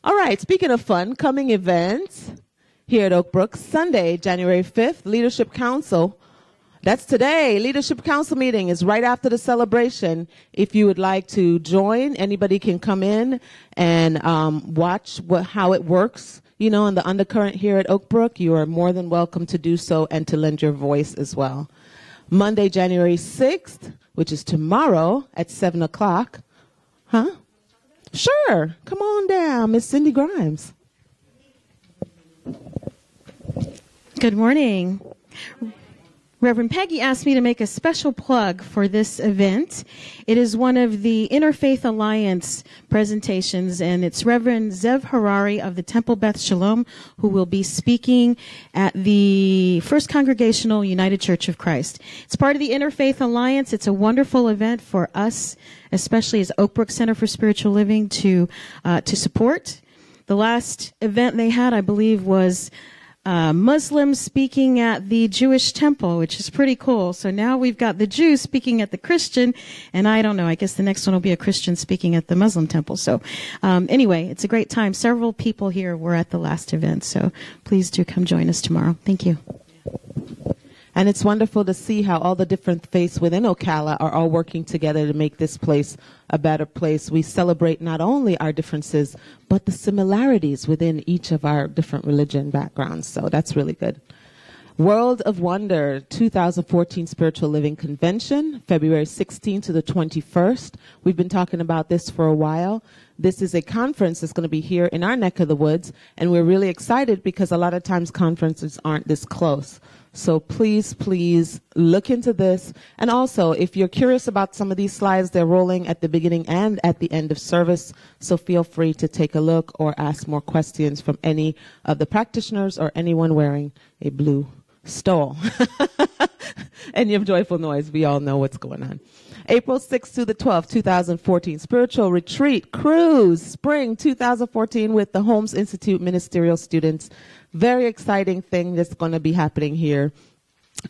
All right, speaking of fun, coming events here at Oak Brook, Sunday, January 5th, Leadership Council. That's today. Leadership Council meeting is right after the celebration. If you would like to join, anybody can come in and watch how it works, in the undercurrent here at Oak Brook. You are more than welcome to do so and to lend your voice as well. Monday, January 6th, which is tomorrow at 7 o'clock. Huh? Sure. Come on down, Miss Cindy Grimes. Good morning. Reverend Peggy asked me to make a special plug for this event. It is one of the Interfaith Alliance presentations, and it's Reverend Zev Harari of the Temple Beth Shalom who will be speaking at the First Congregational United Church of Christ. It's part of the Interfaith Alliance. It's a wonderful event for us, especially as Oak Brook Center for Spiritual Living, to support. The last event they had, I believe, was Muslims speaking at the Jewish temple, which is pretty cool. So now we've got the Jews speaking at the Christian, and I don't know, I guess the next one will be a Christian speaking at the Muslim temple. So anyway, it's a great time. Several people here were at the last event, so please do come join us tomorrow. Thank you. And it's wonderful to see how all the different faiths within Ocala are all working together to make this place a better place. We celebrate not only our differences, but the similarities within each of our different religion backgrounds. So that's really good. World of Wonder 2014 Spiritual Living Convention, February 16th to the 21st. We've been talking about this for a while. This is a conference that's going to be here in our neck of the woods, and we're really excited because a lot of times conferences aren't this close. So please look into this. And also, if you're curious about some of these slides, they're rolling at the beginning and at the end of service. So feel free to take a look or ask more questions from any of the practitioners or anyone wearing a blue stole. And your joyful noise, we all know what's going on. April 6th to the 12th, 2014, Spiritual Retreat Cruise, Spring 2014 with the Holmes Institute Ministerial Students. Very exciting thing that's going to be happening here.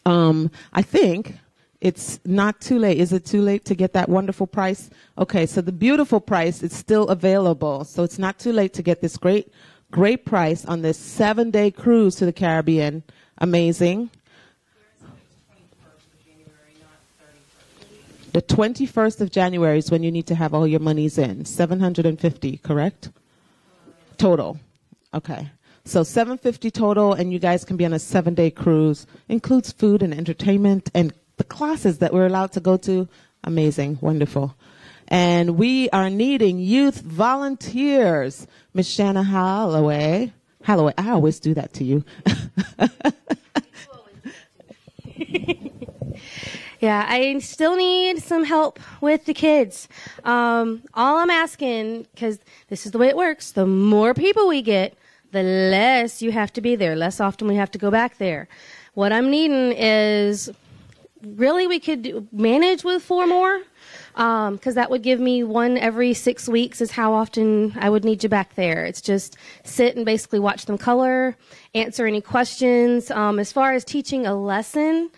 I think it's not too late. Is it too late to get that wonderful price? Okay, so the beautiful price is still available. So it's not too late to get this great price on this 7-day cruise to the Caribbean. Amazing. The 21st of January is when you need to have all your monies in. 750, correct? Total. Okay. So 750 total, and you guys can be on a 7-day cruise. Includes food and entertainment and the classes that we're allowed to go to. Amazing. Wonderful. And we are needing youth volunteers. Miss Shanna Holloway, I always do that to you. Yeah, I still need some help with the kids. All I'm asking, because this is the way it works, the more people we get, the less you have to be there, less often we have to go back there. What I'm needing is, really we could manage with 4 more, because that would give me 1 every 6 weeks is how often I would need you back there. It's just sit and basically watch them color, answer any questions. As far as teaching a lesson,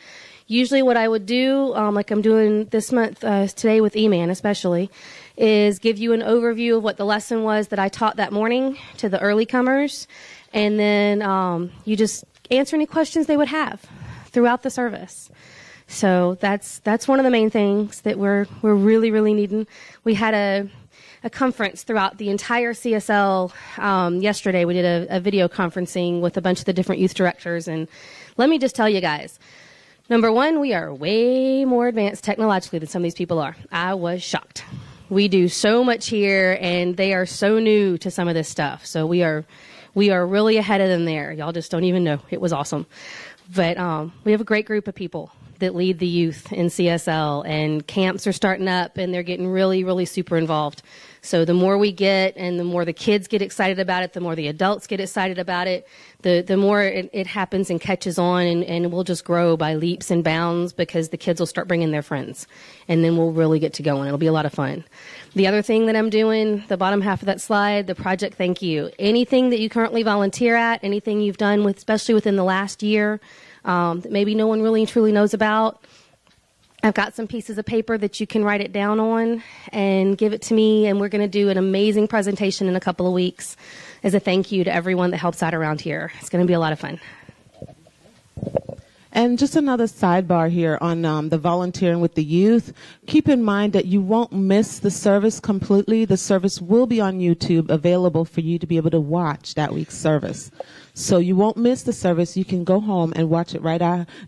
usually what I would do, like I'm doing this month, today with E-Man especially, is give you an overview of what the lesson was that I taught that morning to the early comers, and then you just answer any questions they would have throughout the service. So that's one of the main things that we're really, really needing. We had a conference throughout the entire CSL yesterday. We did a video conferencing with a bunch of the different youth directors, and let me just tell you guys, number one, we are way more advanced technologically than some of these people are. I was shocked. We do so much here, and they are so new to some of this stuff. So we are really ahead of them there. Y'all just don't even know. It was awesome. But we have a great group of people that lead the youth in CSL, and camps are starting up, and they're getting really, really super involved. So the more we get, and the more the kids get excited about it, the more the adults get excited about it, the more it happens and catches on, and we'll just grow by leaps and bounds, because the kids will start bringing their friends, and then we'll really get to going. It'll be a lot of fun. The other thing that I'm doing, the bottom half of that slide, the project thank you. Anything that you currently volunteer at, anything you've done with, especially within the last year, that maybe no one really truly knows about, I've got some pieces of paper that you can write it down on and give it to me, and we're going to do an amazing presentation in a couple of weeks as a thank you to everyone that helps out around here. It's going to be a lot of fun. And just another sidebar here on the volunteering with the youth. Keep in mind that you won't miss the service completely. The service will be on YouTube, available for you to be able to watch that week's service. So you won't miss the service. You can go home and watch it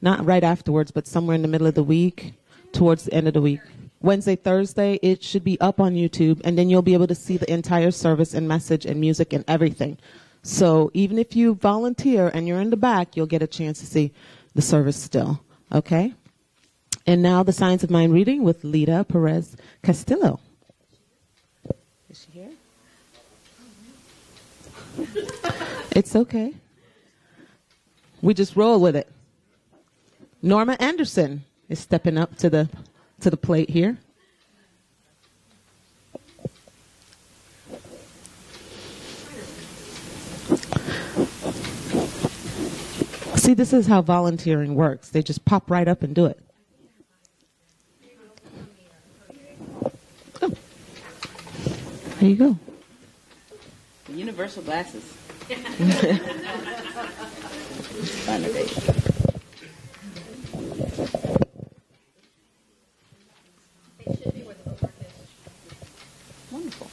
not right afterwards, but somewhere in the middle of the week, towards the end of the week. Wednesday, Thursday, it should be up on YouTube, and then you'll be able to see the entire service and message and music and everything. So even if you volunteer and you're in the back, you'll get a chance to see the service still. Okay? And now the Science of Mind reading with Lita Perez Castillo. Is she here? It's okay. We just roll with it. Norma Anderson is stepping up to the plate here. See, this is how volunteering works. They just pop right up and do it. Oh. There you go. The universal glasses. Fun today. Wonderful.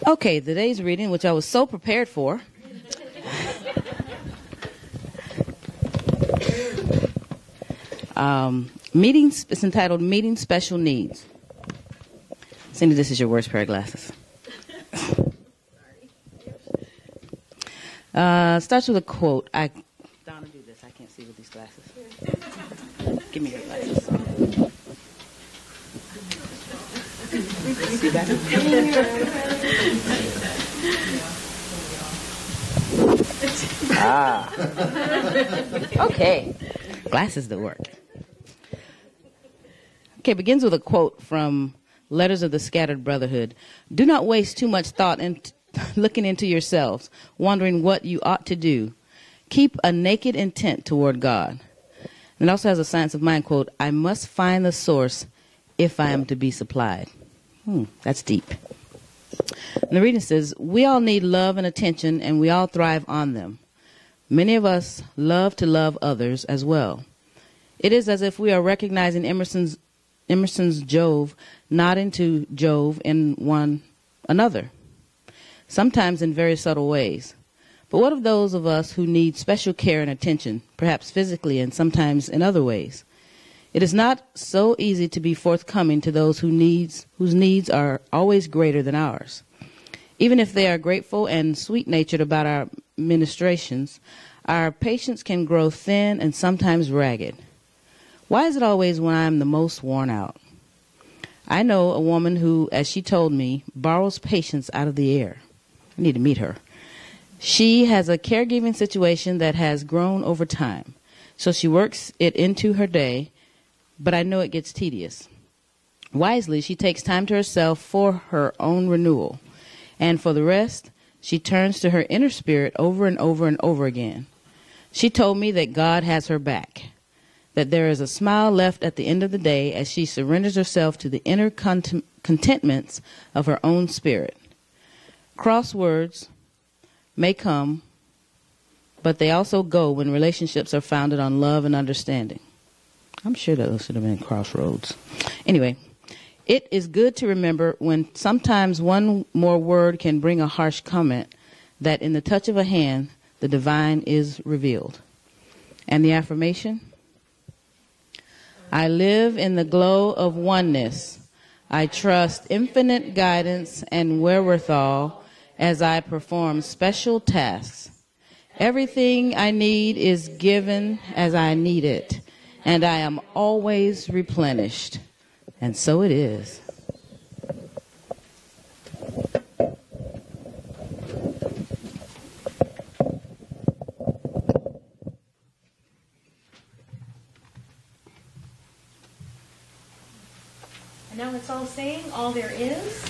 Okay, today's reading, which I was so prepared for. It's entitled Meeting Special Needs. Cindy, this is your worst pair of glasses. Starts with a quote. Donna, do this. I can't see with these glasses. Give me your glasses. See better? Okay. Glasses that work. Okay, begins with a quote from Letters of the Scattered Brotherhood. Do not waste too much thought in looking into yourselves, wondering what you ought to do. Keep a naked intent toward God. And it also has a Science of Mind quote, I must find the source if I am to be supplied. That's deep. And the reading says, we all need love and attention, and we all thrive on them. Many of us love to love others as well. It is as if we are recognizing Emerson's Jove nodding to Jove in one another, sometimes in very subtle ways. But what of those of us who need special care and attention, perhaps physically and sometimes in other ways? It is not so easy to be forthcoming to those whose needs are always greater than ours. Even if they are grateful and sweet-natured about our ministrations, our patience can grow thin and sometimes ragged. Why is it always when I am the most worn out? I know a woman who, as she told me, borrows patience out of the air. I need to meet her. She has a caregiving situation that has grown over time, so she works it into her day, but I know it gets tedious. Wisely, she takes time to herself for her own renewal, and for the rest, she turns to her inner spirit over and over and over again. She told me that God has her back, that there is a smile left at the end of the day as she surrenders herself to the inner contentments of her own spirit. Crosswords may come, but they also go when relationships are founded on love and understanding. I'm sure that those should have been crossroads. Anyway, it is good to remember when sometimes one more word can bring a harsh comment, that in the touch of a hand, the divine is revealed. And the affirmation? I live in the glow of oneness. I trust infinite guidance and wherewithal as I perform special tasks. Everything I need is given as I need it, and I am always replenished. And so it is. And now let's all sing All There Is.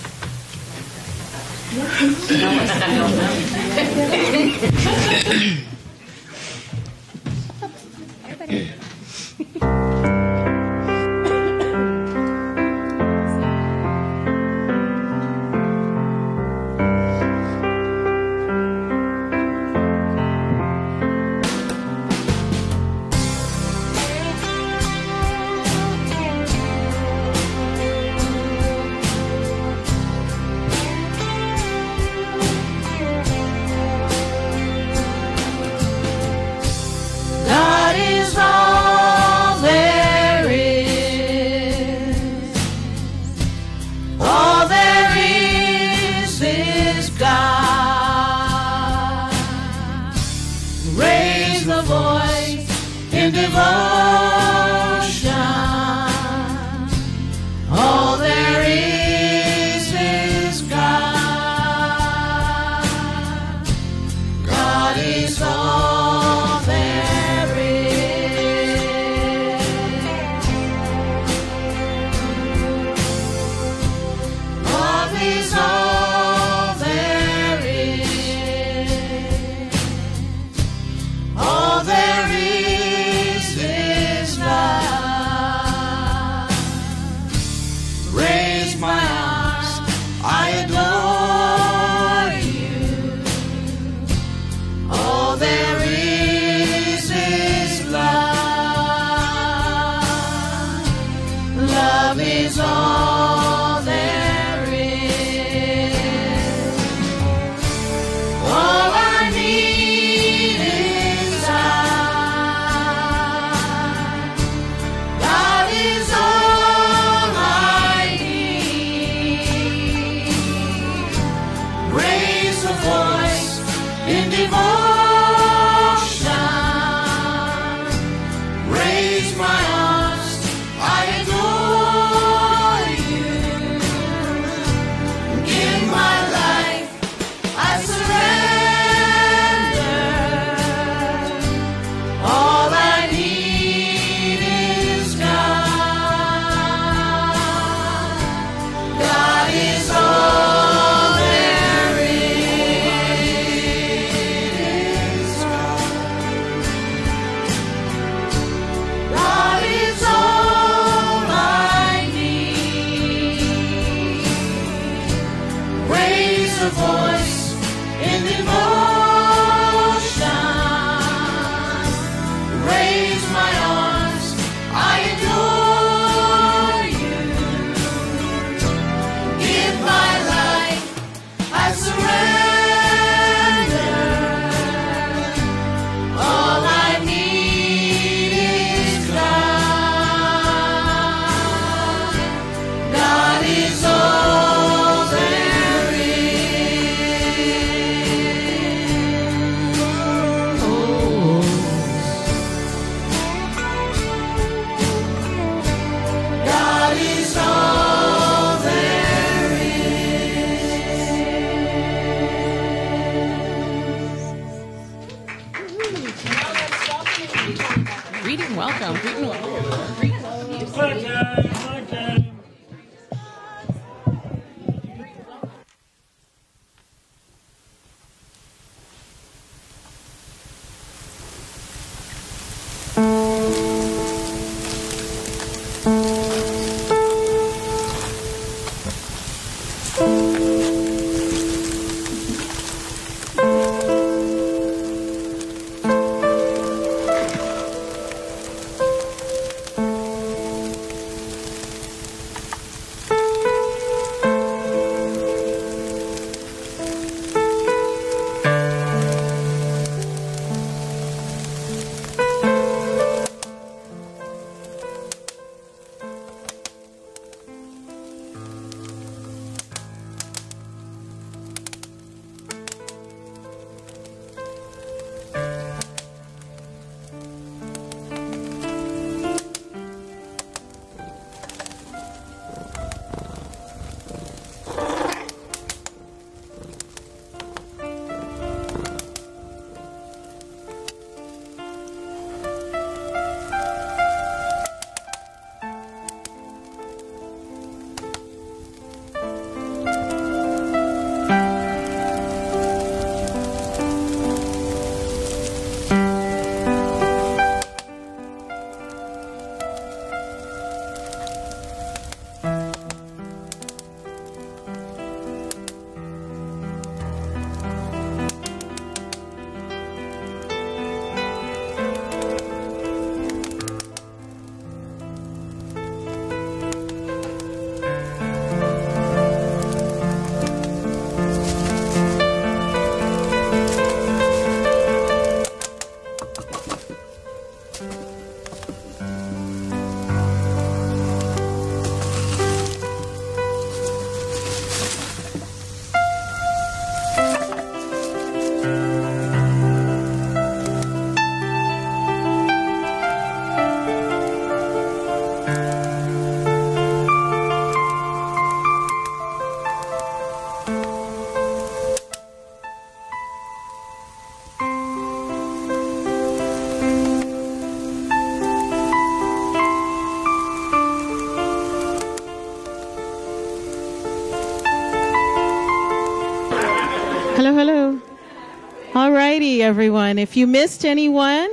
see everyone. If you missed anyone,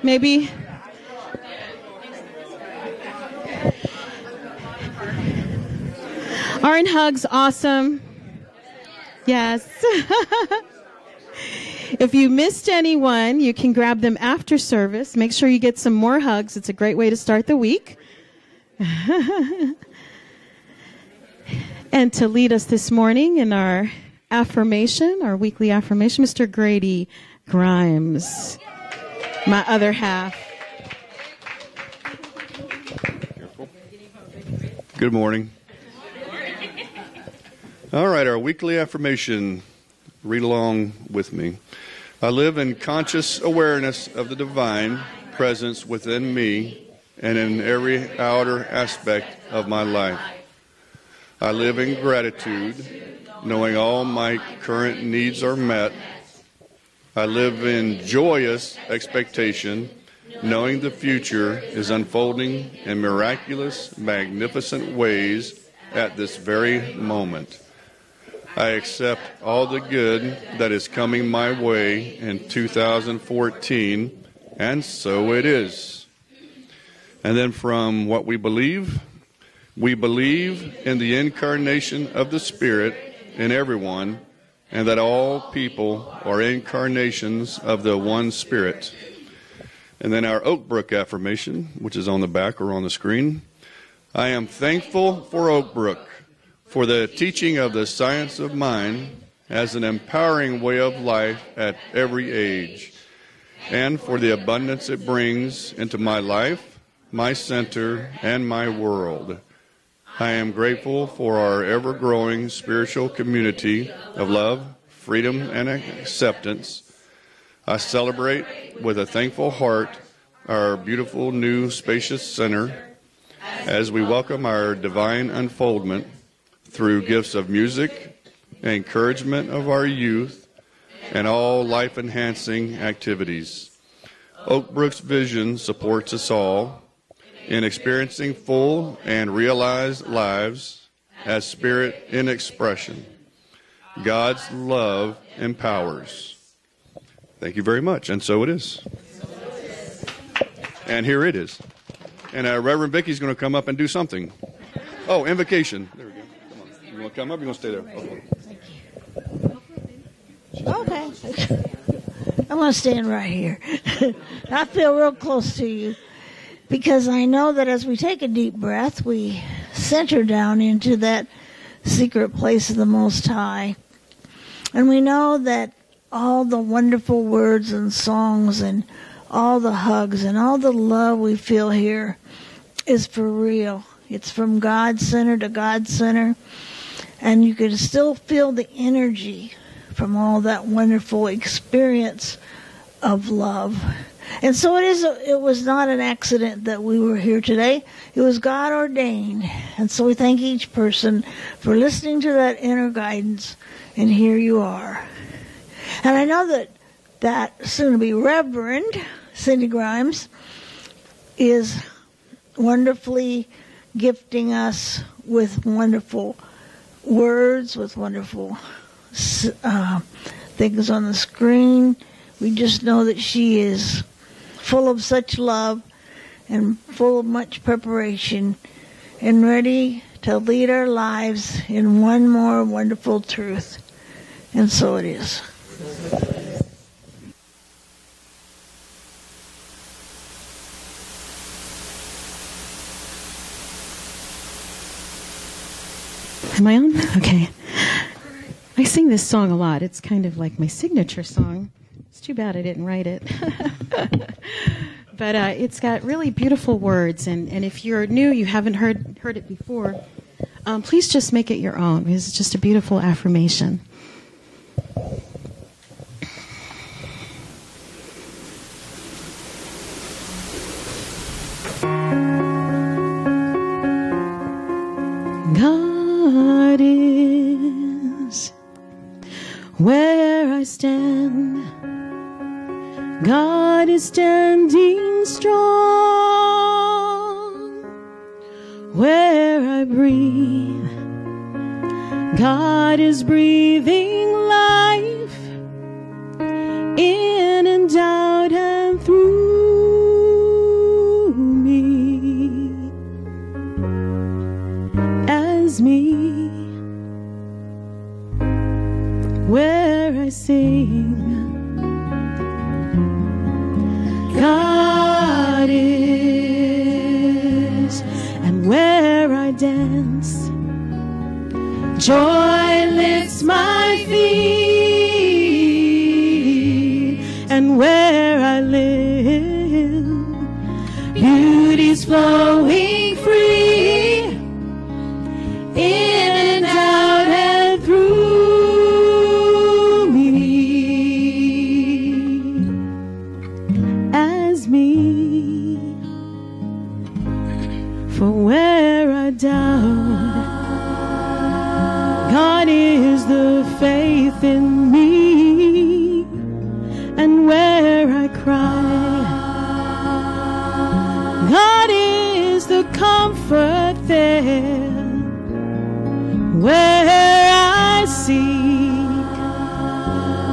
maybe... Aren't hugs awesome? Yes. If you missed anyone, you can grab them after service. Make sure you get some more hugs. It's a great way to start the week. And to lead us this morning in our affirmation, our weekly affirmation, Mr. Grady Grimes, my other half. Good morning. All right, our weekly affirmation. Read along with me. I live in conscious awareness of the divine presence within me and in every outer aspect of my life. I live in gratitude, knowing all my current needs are met. I live in joyous expectation, knowing the future is unfolding in miraculous, magnificent ways at this very moment. I accept all the good that is coming my way in 2014, and so it is. And then from what we believe in the incarnation of the Spirit in everyone, and that all people are incarnations of the one Spirit. And then our Oak Brook affirmation, which is on the back or on the screen. I am thankful for Oak Brook, for the teaching of the science of mind as an empowering way of life at every age, and for the abundance it brings into my life, my center, and my world. I am grateful for our ever-growing spiritual community of love, freedom, and acceptance. I celebrate with a thankful heart our beautiful new spacious center as we welcome our divine unfoldment through gifts of music, encouragement of our youth, and all life-enhancing activities. Oak Brook's vision supports us all in experiencing full and realized lives as spirit in expression. God's love empowers. Thank you very much, and so it is. And here it is. And Reverend Vicky's going to come up and do something. Oh, invocation. There we go. Come on. You want to come up? Or you want to stay there? Okay. Okay. I'm going to stand right here. I feel real close to you because I know that as we take a deep breath, we center down into that secret place of the Most High. And we know that all the wonderful words and songs and all the hugs and all the love we feel here is for real. It's from God Center to God Center. And you can still feel the energy from all that wonderful experience of love. And so it was not an accident that we were here today. It was God ordained. And so we thank each person for listening to that inner guidance. And here you are. And I know that soon-to-be Reverend Cindy Grimes is wonderfully gifting us with wonderful words, with wonderful things on the screen. We just know that she is full of such love and full of much preparation and ready to lead our lives in one more wonderful truth. And so it is. Am I on? Okay. I sing this song a lot. It's kind of like my signature song. It's too bad I didn't write it. But it's got really beautiful words. And if you're new, you haven't heard it before, please just make it your own. It's just a beautiful affirmation. God is where I stand. God is standing strong. Where I breathe, God is breathing life. God is, and where I dance, joy lifts my feet, and where I live, beauty's flowing free, in and out and through me, as me. For where I doubt, God is the faith in me, and where I cry, God is the comfort there. Where I seek,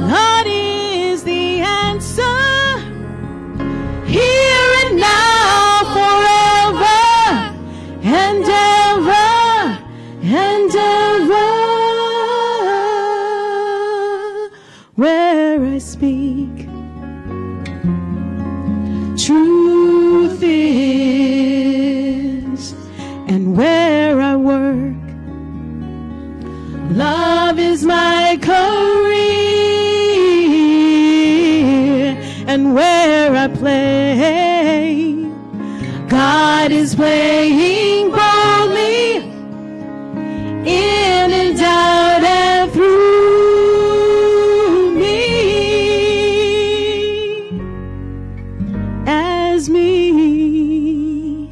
God is the answer, here and now, forever and ever and ever. Where I speak, truth is, and where I work, love is my career, and where I play, God is playing boldly, in and out and through me, as me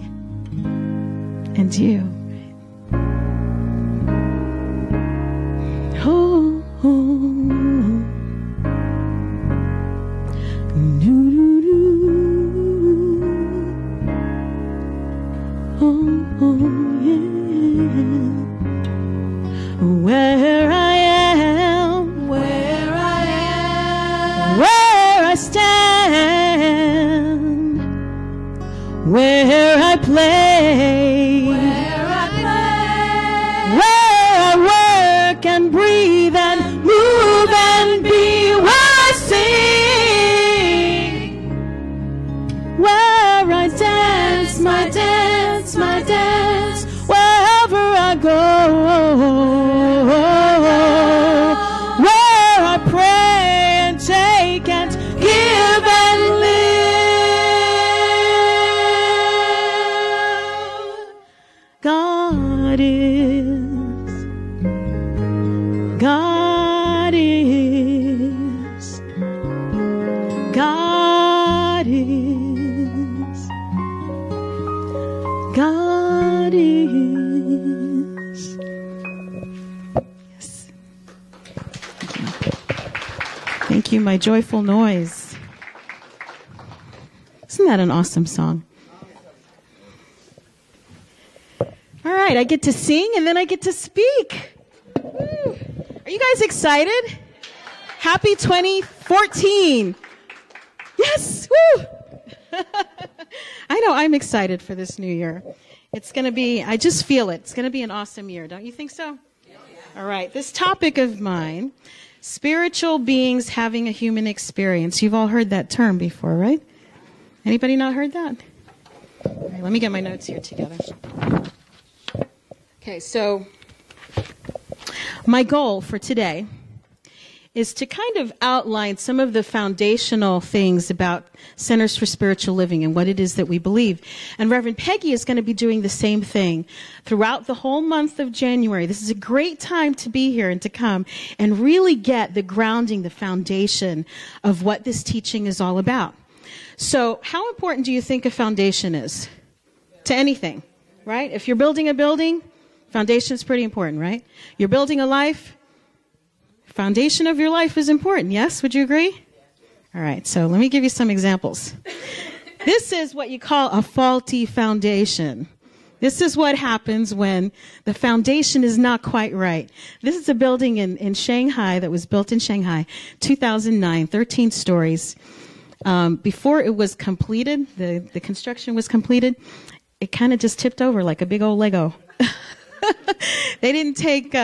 and you. Where I am, where I stand, where I play, where I work and breathe and move and be, where I sing, where I dance, my dance, wherever I go. God is. Yes. Thank you, my joyful noise. Isn't that an awesome song? All right, I get to sing and then I get to speak. Woo. Are you guys excited? Happy 2014. Yes, woo! I know, I'm excited for this new year. It's going to be, I just feel it. It's going to be an awesome year. Don't you think so? Yeah. All right, this topic of mine, spiritual beings having a human experience. You've all heard that term before, right? Anybody not heard that? All right, let me get my notes here together. Okay, so my goal for today is to kind of outline some of the foundational things about Centers for Spiritual Living and what it is that we believe. And Reverend Peggy is going to be doing the same thing throughout the whole month of January. This is a great time to be here and to come and really get the grounding, the foundation of what this teaching is all about. So how important do you think a foundation is to anything, right? If you're building a building, foundation is pretty important, right? You're building a life, foundation of your life is important. Yes, would you agree? All right, so let me give you some examples. This is what you call a faulty foundation. This is what happens when the foundation is not quite right. This is a building in Shanghai that was built in Shanghai, 2009, 13 stories. Before it was completed, the construction was completed, it kind of just tipped over like a big old Lego. They didn't take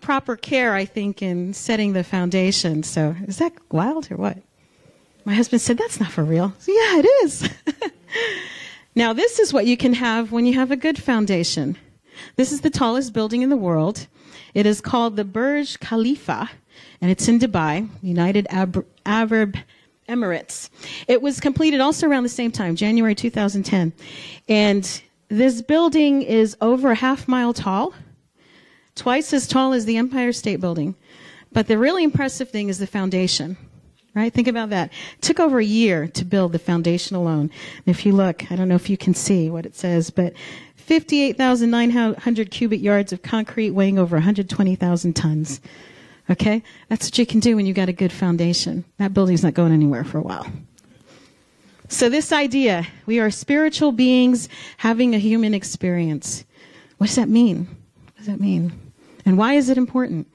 proper care, I think, in setting the foundation. So is that wild or what? My husband said, that's not for real. So, yeah, it is. Now, this is what you can have when you have a good foundation. This is the tallest building in the world. It is called the Burj Khalifa, and it's in Dubai, United Arab Emirates. It was completed also around the same time, January 2010. And this building is over a half-mile tall, twice as tall as the Empire State Building. But the really impressive thing is the foundation. Right? Think about that. It took over a year to build the foundation alone. And if you look, I don't know if you can see what it says, but 58,900 cubic yards of concrete weighing over 120,000 tons. Okay? That's what you can do when you've got a good foundation. That building's not going anywhere for a while. So this idea, we are spiritual beings having a human experience. What does that mean? What does that mean? And why is it important?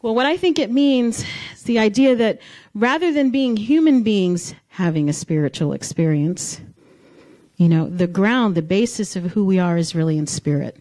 Well, what I think it means is the idea that rather than being human beings having a spiritual experience, the ground, the basis of who we are is really in spirit.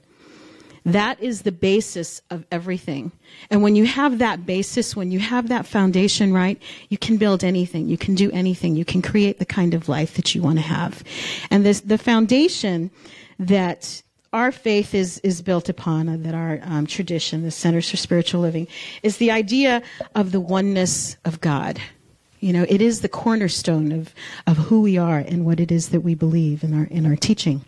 That is the basis of everything. And when you have that basis, when you have that foundation right, you can build anything. You can do anything. You can create the kind of life that you want to have. And the foundation that our faith is built upon, that our tradition, the Centers for Spiritual Living, is the idea of the oneness of God. It is the cornerstone of who we are and what it is that we believe in our teaching.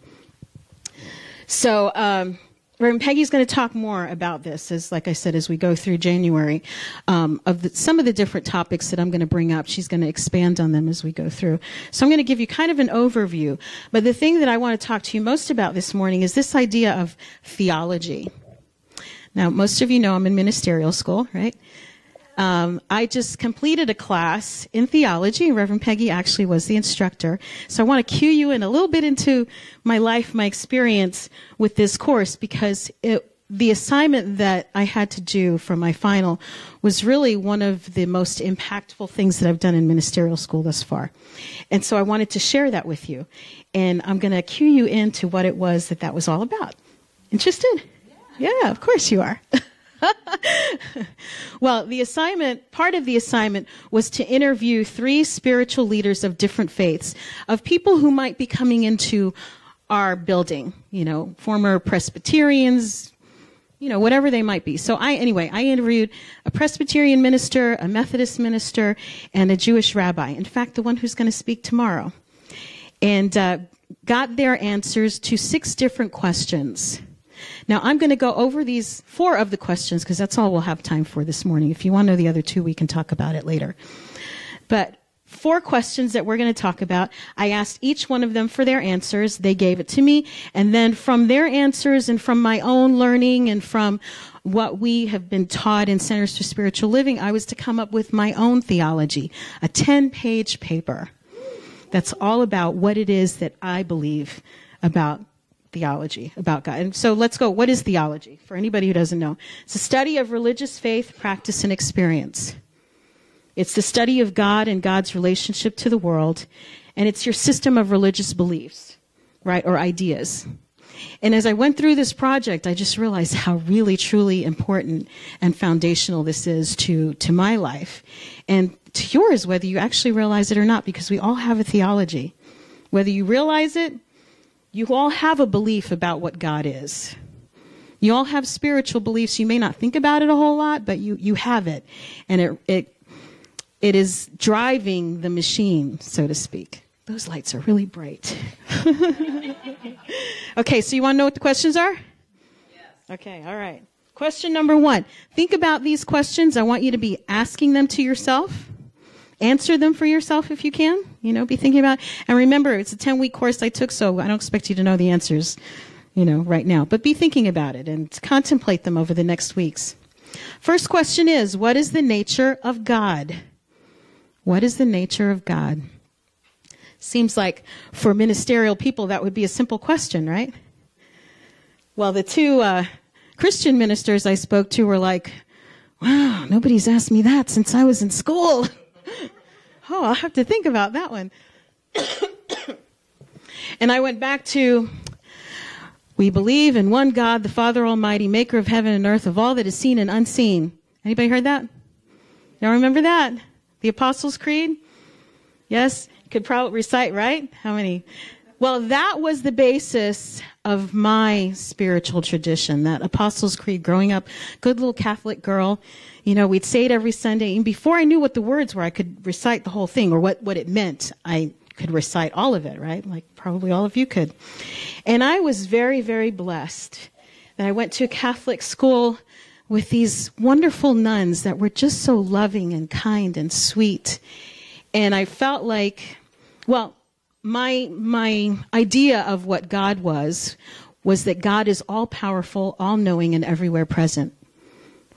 So, Reverend Peggy's going to talk more about this, like I said, as we go through January, some of the different topics that I'm going to bring up. She's going to expand on them as we go through. So I'm going to give you kind of an overview. But the thing that I want to talk to you most about this morning is this idea of theology. Now, most of you know I'm in ministerial school, right? I just completed a class in theology. Reverend Peggy actually was the instructor. So I want to cue you in a little bit into my life, my experience with this course, because the assignment that I had to do for my final was really one of the most impactful things that I've done in ministerial school thus far. And so I wanted to share that with you. And I'm going to cue you into what it was that was all about. Interested? Yeah, of course you are. Well, part of the assignment was to interview 3 spiritual leaders of different faiths, of people who might be coming into our building, former Presbyterians, whatever they might be. So I interviewed a Presbyterian minister, a Methodist minister, and a Jewish rabbi. In fact, the one who's going to speak tomorrow. And got their answers to 6 different questions. Now, I'm going to go over these 4 of the questions because that's all we'll have time for this morning. If you want to know the other 2, we can talk about it later. But 4 questions that we're going to talk about. I asked each one of them for their answers. They gave it to me. And then from their answers and from my own learning and from what we have been taught in Centers for Spiritual Living, I was to come up with my own theology, a 10-page paper that's all about what it is that I believe about theology, about God. And so let's go. What is theology? For anybody who doesn't know, it's a study of religious faith, practice, and experience. It's the study of God and God's relationship to the world, and it's your system of religious beliefs, right, or ideas. And as I went through this project, I just realized how really, truly important and foundational this is to my life and to yours, whether you actually realize it or not, because we all have a theology. Whether you realize it, you all have a belief about what God is. You all have spiritual beliefs. You may not think about it a whole lot, but you have it. And it is driving the machine, so to speak. Those lights are really bright. Okay, so you want to know what the questions are? Yes. Okay, all right. Question number 1. Think about these questions. I want you to be asking them to yourself. Answer them for yourself if you can. Be thinking about it. And remember, it's a 10-week course I took, so I don't expect you to know the answers, right now. But be thinking about it and contemplate them over the next weeks. First question is, what is the nature of God? What is the nature of God? Seems like for ministerial people that would be a simple question, right? Well, the 2 Christian ministers I spoke to were like, wow, nobody's asked me that since I was in school. Oh, I'll have to think about that one. And I went back to, we believe in one God, the Father Almighty, maker of heaven and earth, of all that is seen and unseen. Anybody heard that? Y'all remember that? The Apostles' Creed? Yes? Could probably recite, right? How many? Well, that was the basis of my spiritual tradition, that Apostles' Creed. Growing up, good little Catholic girl, we'd say it every Sunday. And before I knew what the words were, I could recite the whole thing, or what it meant. I could recite all of it, right? Like probably all of you could. And I was very, very blessed that I went to a Catholic school with these wonderful nuns that were just so loving and kind and sweet. And I felt like, my idea of what God was that God is all-powerful, all-knowing, and everywhere present.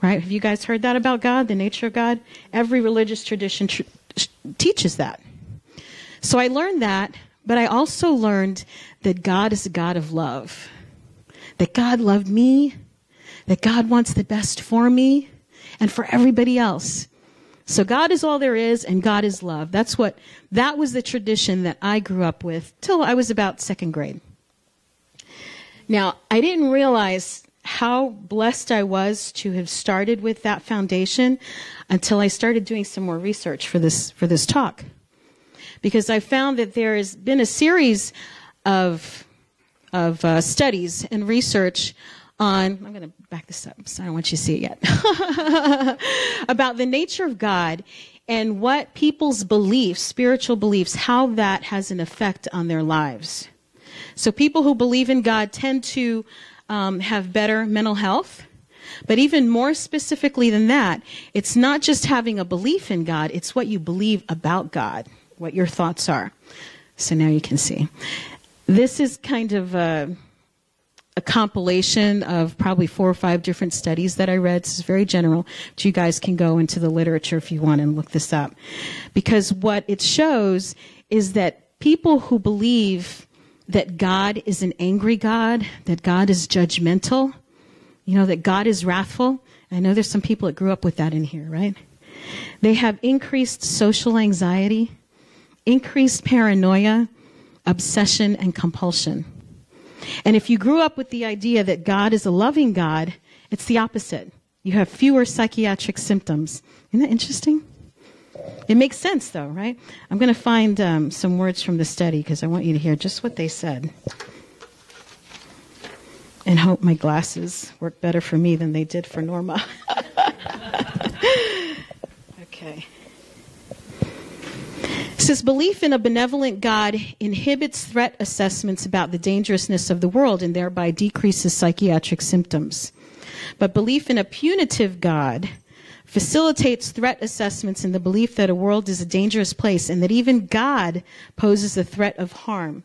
Right? Have you guys heard that about God, the nature of God? Every religious tradition teaches that. So I learned that, but I also learned that God is a God of love. That God loved me, that God wants the best for me and for everybody else. So God is all there is, and God is love. That was the tradition that I grew up with till I was about second grade. Now, I didn't realize how blessed I was to have started with that foundation until I started doing some more research for this talk. Because I found that there has been a series of studies and research on, I'm going to back this up, so I don't want you to see it yet, about the nature of God and what people's beliefs, spiritual beliefs, how that has an effect on their lives. So people who believe in God tend to have better mental health. But even more specifically than that, it's not just having a belief in God, it's what you believe about God, what your thoughts are. So now you can see. This is kind of a compilation of probably 4 or 5 different studies that I read. This is very general, but you guys can go into the literature if you want and look this up. Because what it shows is that people who believe that God is an angry God, that God is judgmental, that God is wrathful. I know there's some people that grew up with that in here, right? They have increased social anxiety, increased paranoia, obsession, and compulsion. And if you grew up with the idea that God is a loving God, it's the opposite. You have fewer psychiatric symptoms. Isn't that interesting? It makes sense, though, right? I'm going to find some words from the study because I want you to hear just what they said. And hope my glasses work better for me than they did for Norma. Okay. It says, belief in a benevolent God inhibits threat assessments about the dangerousness of the world and thereby decreases psychiatric symptoms. But belief in a punitive God facilitates threat assessments in the belief that a world is a dangerous place and that even God poses a threat of harm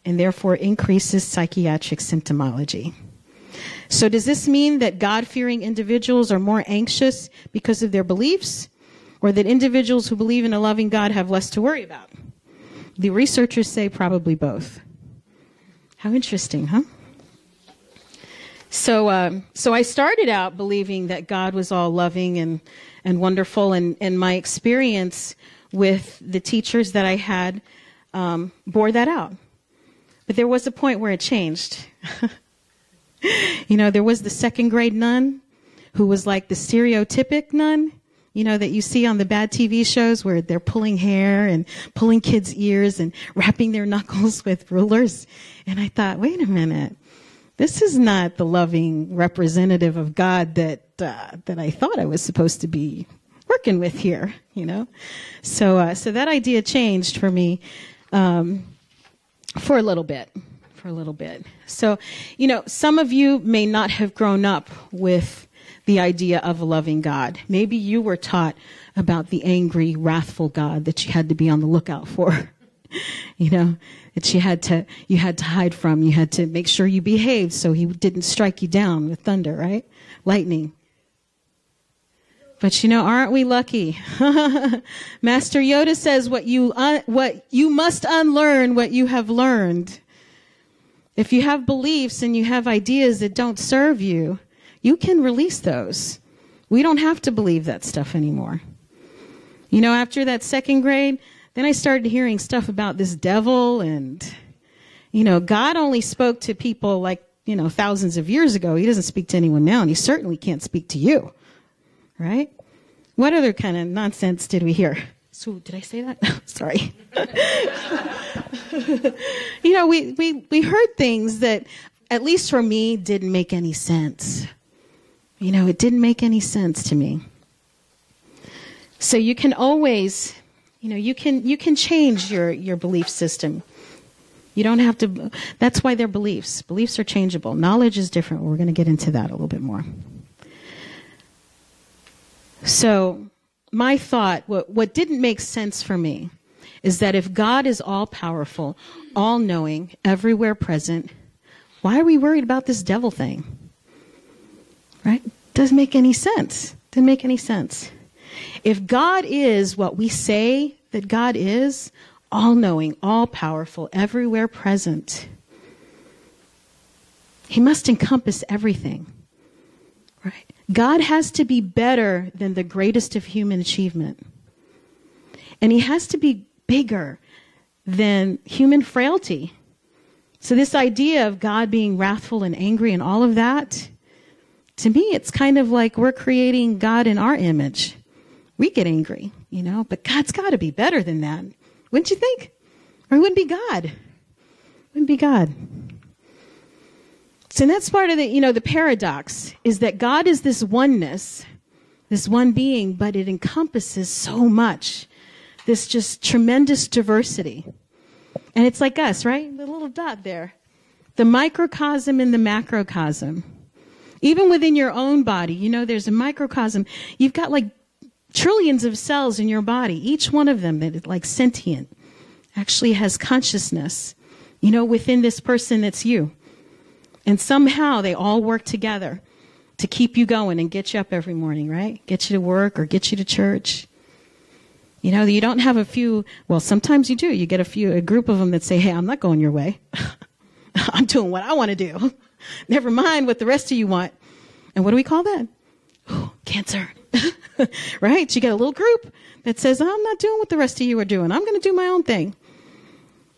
and therefore increases psychiatric symptomology. So does this mean that God-fearing individuals are more anxious because of their beliefs? Or that individuals who believe in a loving God have less to worry about? The researchers say probably both. How interesting, huh? So I started out believing that God was all loving and wonderful, and my experience with the teachers that I had bore that out. But there was a point where it changed. There was the second grade nun who was like the stereotypic nun, that you see on the bad TV shows where they're pulling hair and pulling kids' ears and wrapping their knuckles with rulers. And I thought, wait a minute, this is not the loving representative of God that I thought I was supposed to be working with here, So that idea changed for me for a little bit. So, some of you may not have grown up with the idea of a loving God. Maybe you were taught about the angry, wrathful God that you had to be on the lookout for. That you had to hide from. You had to make sure you behaved so he didn't strike you down with thunder, right? Lightning. But aren't we lucky? Master Yoda says what you must unlearn what you have learned. If you have beliefs and you have ideas that don't serve you, you can release those. We don't have to believe that stuff anymore. After that second grade, then I started hearing stuff about this devil and, God only spoke to people like, thousands of years ago. He doesn't speak to anyone now, and he certainly can't speak to you, right? What other kind of nonsense did we hear? So did I say that? Sorry. You know, we heard things that, at least for me, didn't make any sense. You know, it didn't make any sense to me. So you can always, you know, you can change your belief system. You don't have to, that's why they're beliefs. Beliefs are changeable. Knowledge is different. We're going to get into that a little bit more. So my thought, what didn't make sense for me, is that if God is all-powerful, all-knowing, everywhere present, why are we worried about this devil thing? Right? Doesn't make any sense. Didn't make any sense. If God is what we say that God is, all-knowing, all-powerful, everywhere present, he must encompass everything. Right? God has to be better than the greatest of human achievement. And he has to be bigger than human frailty. So this idea of God being wrathful and angry and all of that, to me, it's kind of like we're creating God in our image. We get angry, you know, but God's got to be better than that. Wouldn't you think? Or it wouldn't be God. Wouldn't be God. So that's part of the, you know, the paradox is that God is this oneness, this one being, but it encompasses so much, this just tremendous diversity. And it's like us, right? The little dot there. The microcosm and the macrocosm. Even within your own body, you know, there's a microcosm. You've got like trillions of cells in your body. Each one of them that is like sentient, actually has consciousness, you know, within this person that's you. And somehow they all work together to keep you going and get you up every morning, right? Get you to work or get you to church. You know, you don't have a few, well, sometimes you do. You get a group of them that say, hey, I'm not going your way. I'm doing what I want to do. Never mind what the rest of you want. And what do we call that? Cancer. Right? You get a little group that says, I'm not doing what the rest of you are doing. I'm going to do my own thing.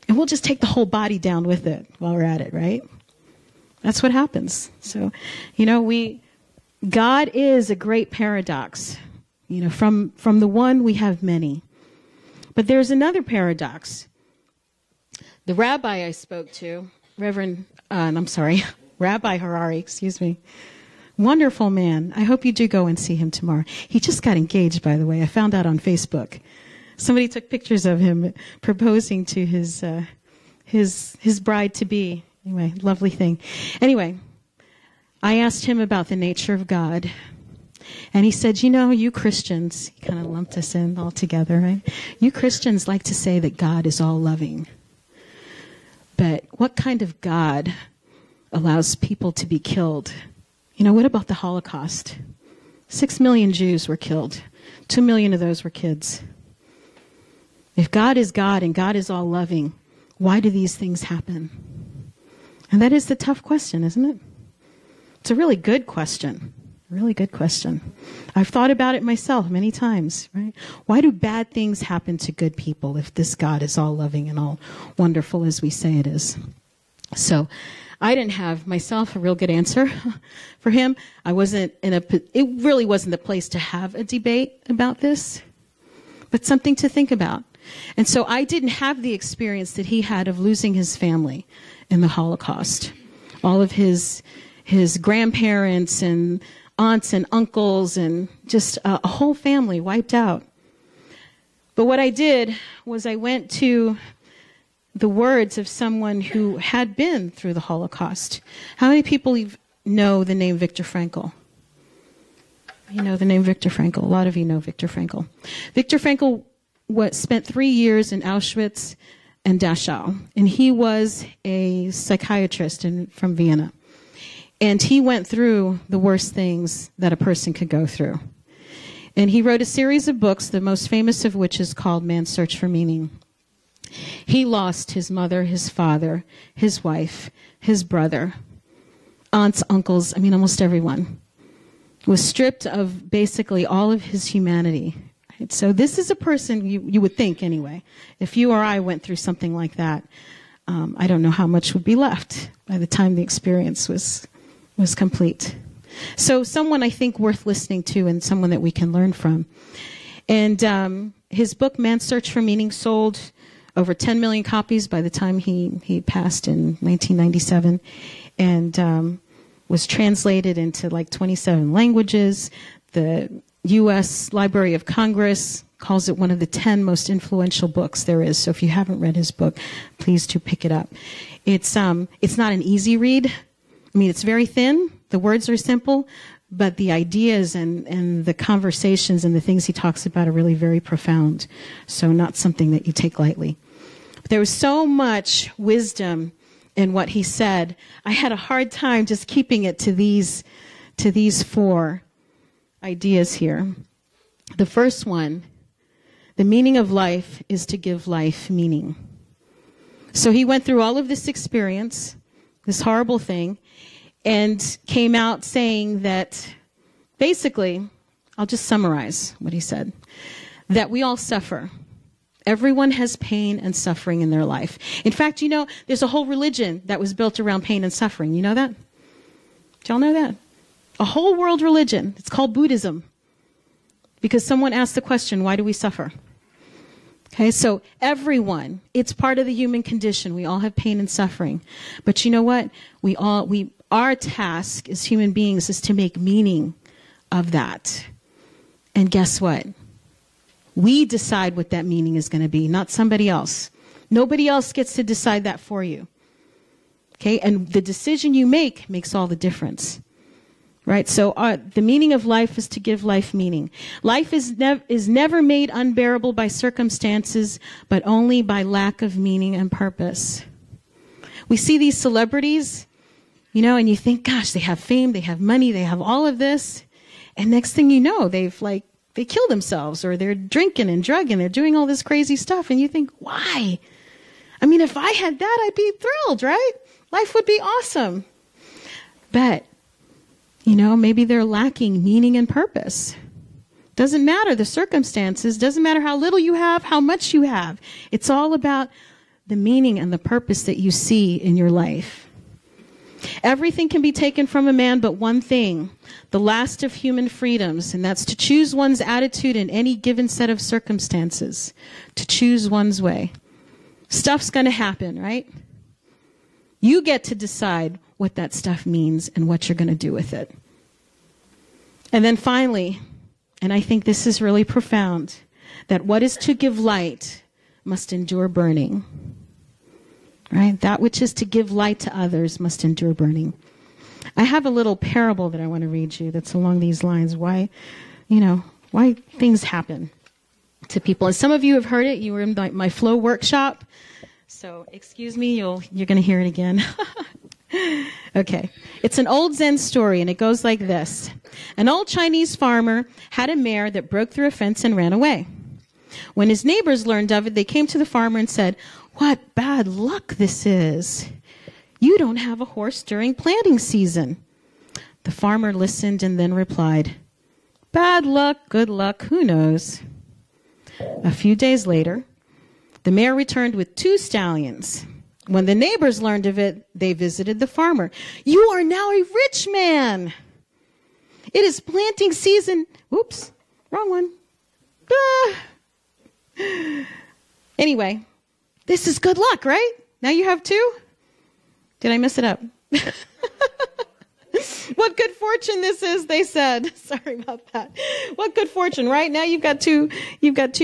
And we'll just take the whole body down with it while we're at it, right? That's what happens. So, you know, God is a great paradox. You know, from the one we have many. But there's another paradox. The rabbi I spoke to, Rabbi Harari, excuse me. Wonderful man. I hope you do go and see him tomorrow. He just got engaged, by the way. I found out on Facebook. Somebody took pictures of him proposing to his bride-to-be. Anyway, lovely thing. Anyway, I asked him about the nature of God. And he said, you know, you Christians, he kind of lumped us in all together, right? You Christians like to say that God is all loving. But what kind of God allows people to be killed? You know, what about the Holocaust? 6 million Jews were killed. 2 million of those were kids. If God is God and God is all loving, why do these things happen? And that is the tough question, isn't it? It's a really good question. Really good question. I've thought about it myself many times, right? Why do bad things happen to good people if this God is all loving and all wonderful as we say it is? So I didn't have myself a real good answer for him. It really wasn't the place to have a debate about this, but something to think about. And so I didn't have the experience that he had of losing his family in the Holocaust. All of his grandparents and aunts and uncles and just a whole family wiped out. But what I did was I went to the words of someone who had been through the Holocaust. How many people know the name Viktor Frankl? You know the name Viktor Frankl. A lot of you know Viktor Frankl. Viktor Frankl spent 3 years in Auschwitz and Dachau, and he was a psychiatrist from Vienna. And he went through the worst things that a person could go through. And he wrote a series of books, the most famous of which is called Man's Search for Meaning. He lost his mother, his father, his wife, his brother, aunts, uncles, almost everyone. Was stripped of basically all of his humanity. Right? So this is a person, you would think anyway, if you or I went through something like that, I don't know how much would be left by the time the experience was complete. So someone I think worth listening to and someone that we can learn from. And his book, Man's Search for Meaning, sold over 10 million copies by the time he passed in 1997, and was translated into like 27 languages. The U.S. Library of Congress calls it one of the 10 most influential books there is. So if you haven't read his book, please do pick it up. It's not an easy read. I mean, it's very thin. The words are simple, but the ideas and the conversations and the things he talks about are really very profound. So not something that you take lightly. But there was so much wisdom in what he said. I had a hard time just keeping it to these 4 ideas here. The first one, the meaning of life is to give life meaning. So he went through all of this experience, this horrible thing, and came out saying that basically, I'll just summarize what he said, that we all suffer. Everyone has pain and suffering in their life. In fact, you know, there's a whole religion that was built around pain and suffering. You know that? Did y'all know that? A whole world religion. It's called Buddhism. Because someone asked the question, why do we suffer? Okay, so everyone, it's part of the human condition. We all have pain and suffering. But you know what? Our task as human beings is to make meaning of that. And guess what? We decide what that meaning is going to be, not somebody else. Nobody else gets to decide that for you. Okay, and the decision you make makes all the difference. Right? So the meaning of life is to give life meaning. Life is never made unbearable by circumstances, but only by lack of meaning and purpose. We see these celebrities, you know, and you think, gosh, they have fame, they have money, they have all of this. And next thing you know, they kill themselves, or they're drinking and drugging, they're doing all this crazy stuff. And you think, why? I mean, if I had that, I'd be thrilled, right? Life would be awesome. But you know, maybe they're lacking meaning and purpose. Doesn't matter the circumstances. Doesn't matter how little you have, how much you have. It's all about the meaning and the purpose that you see in your life. Everything can be taken from a man but one thing, the last of human freedoms, and that's to choose one's attitude in any given set of circumstances, to choose one's way. Stuff's going to happen, right? You get to decide what that stuff means and what you're going to do with it. And then finally, and I think this is really profound, that what is to give light must endure burning. Right? That which is to give light to others must endure burning. I have a little parable that I want to read you that's along these lines. Why things happen to people. And some of you have heard it. You were in my flow workshop. So excuse me, you're going to hear it again. Okay. It's an old Zen story, and it goes like this. An old Chinese farmer had a mare that broke through a fence and ran away. When his neighbors learned of it, they came to the farmer and said, "What bad luck this is. You don't have a horse during planting season." The farmer listened and then replied, "Bad luck, good luck, who knows?" A few days later, the mare returned with 2 stallions. When the neighbors learned of it, they visited the farmer. "You are now a rich man. It is planting season." Oops, wrong one. Anyway, this is good luck, right? Now you have 2? Did I mess it up? What good fortune this is, they said. Sorry about that. What good fortune, right? Now you've got two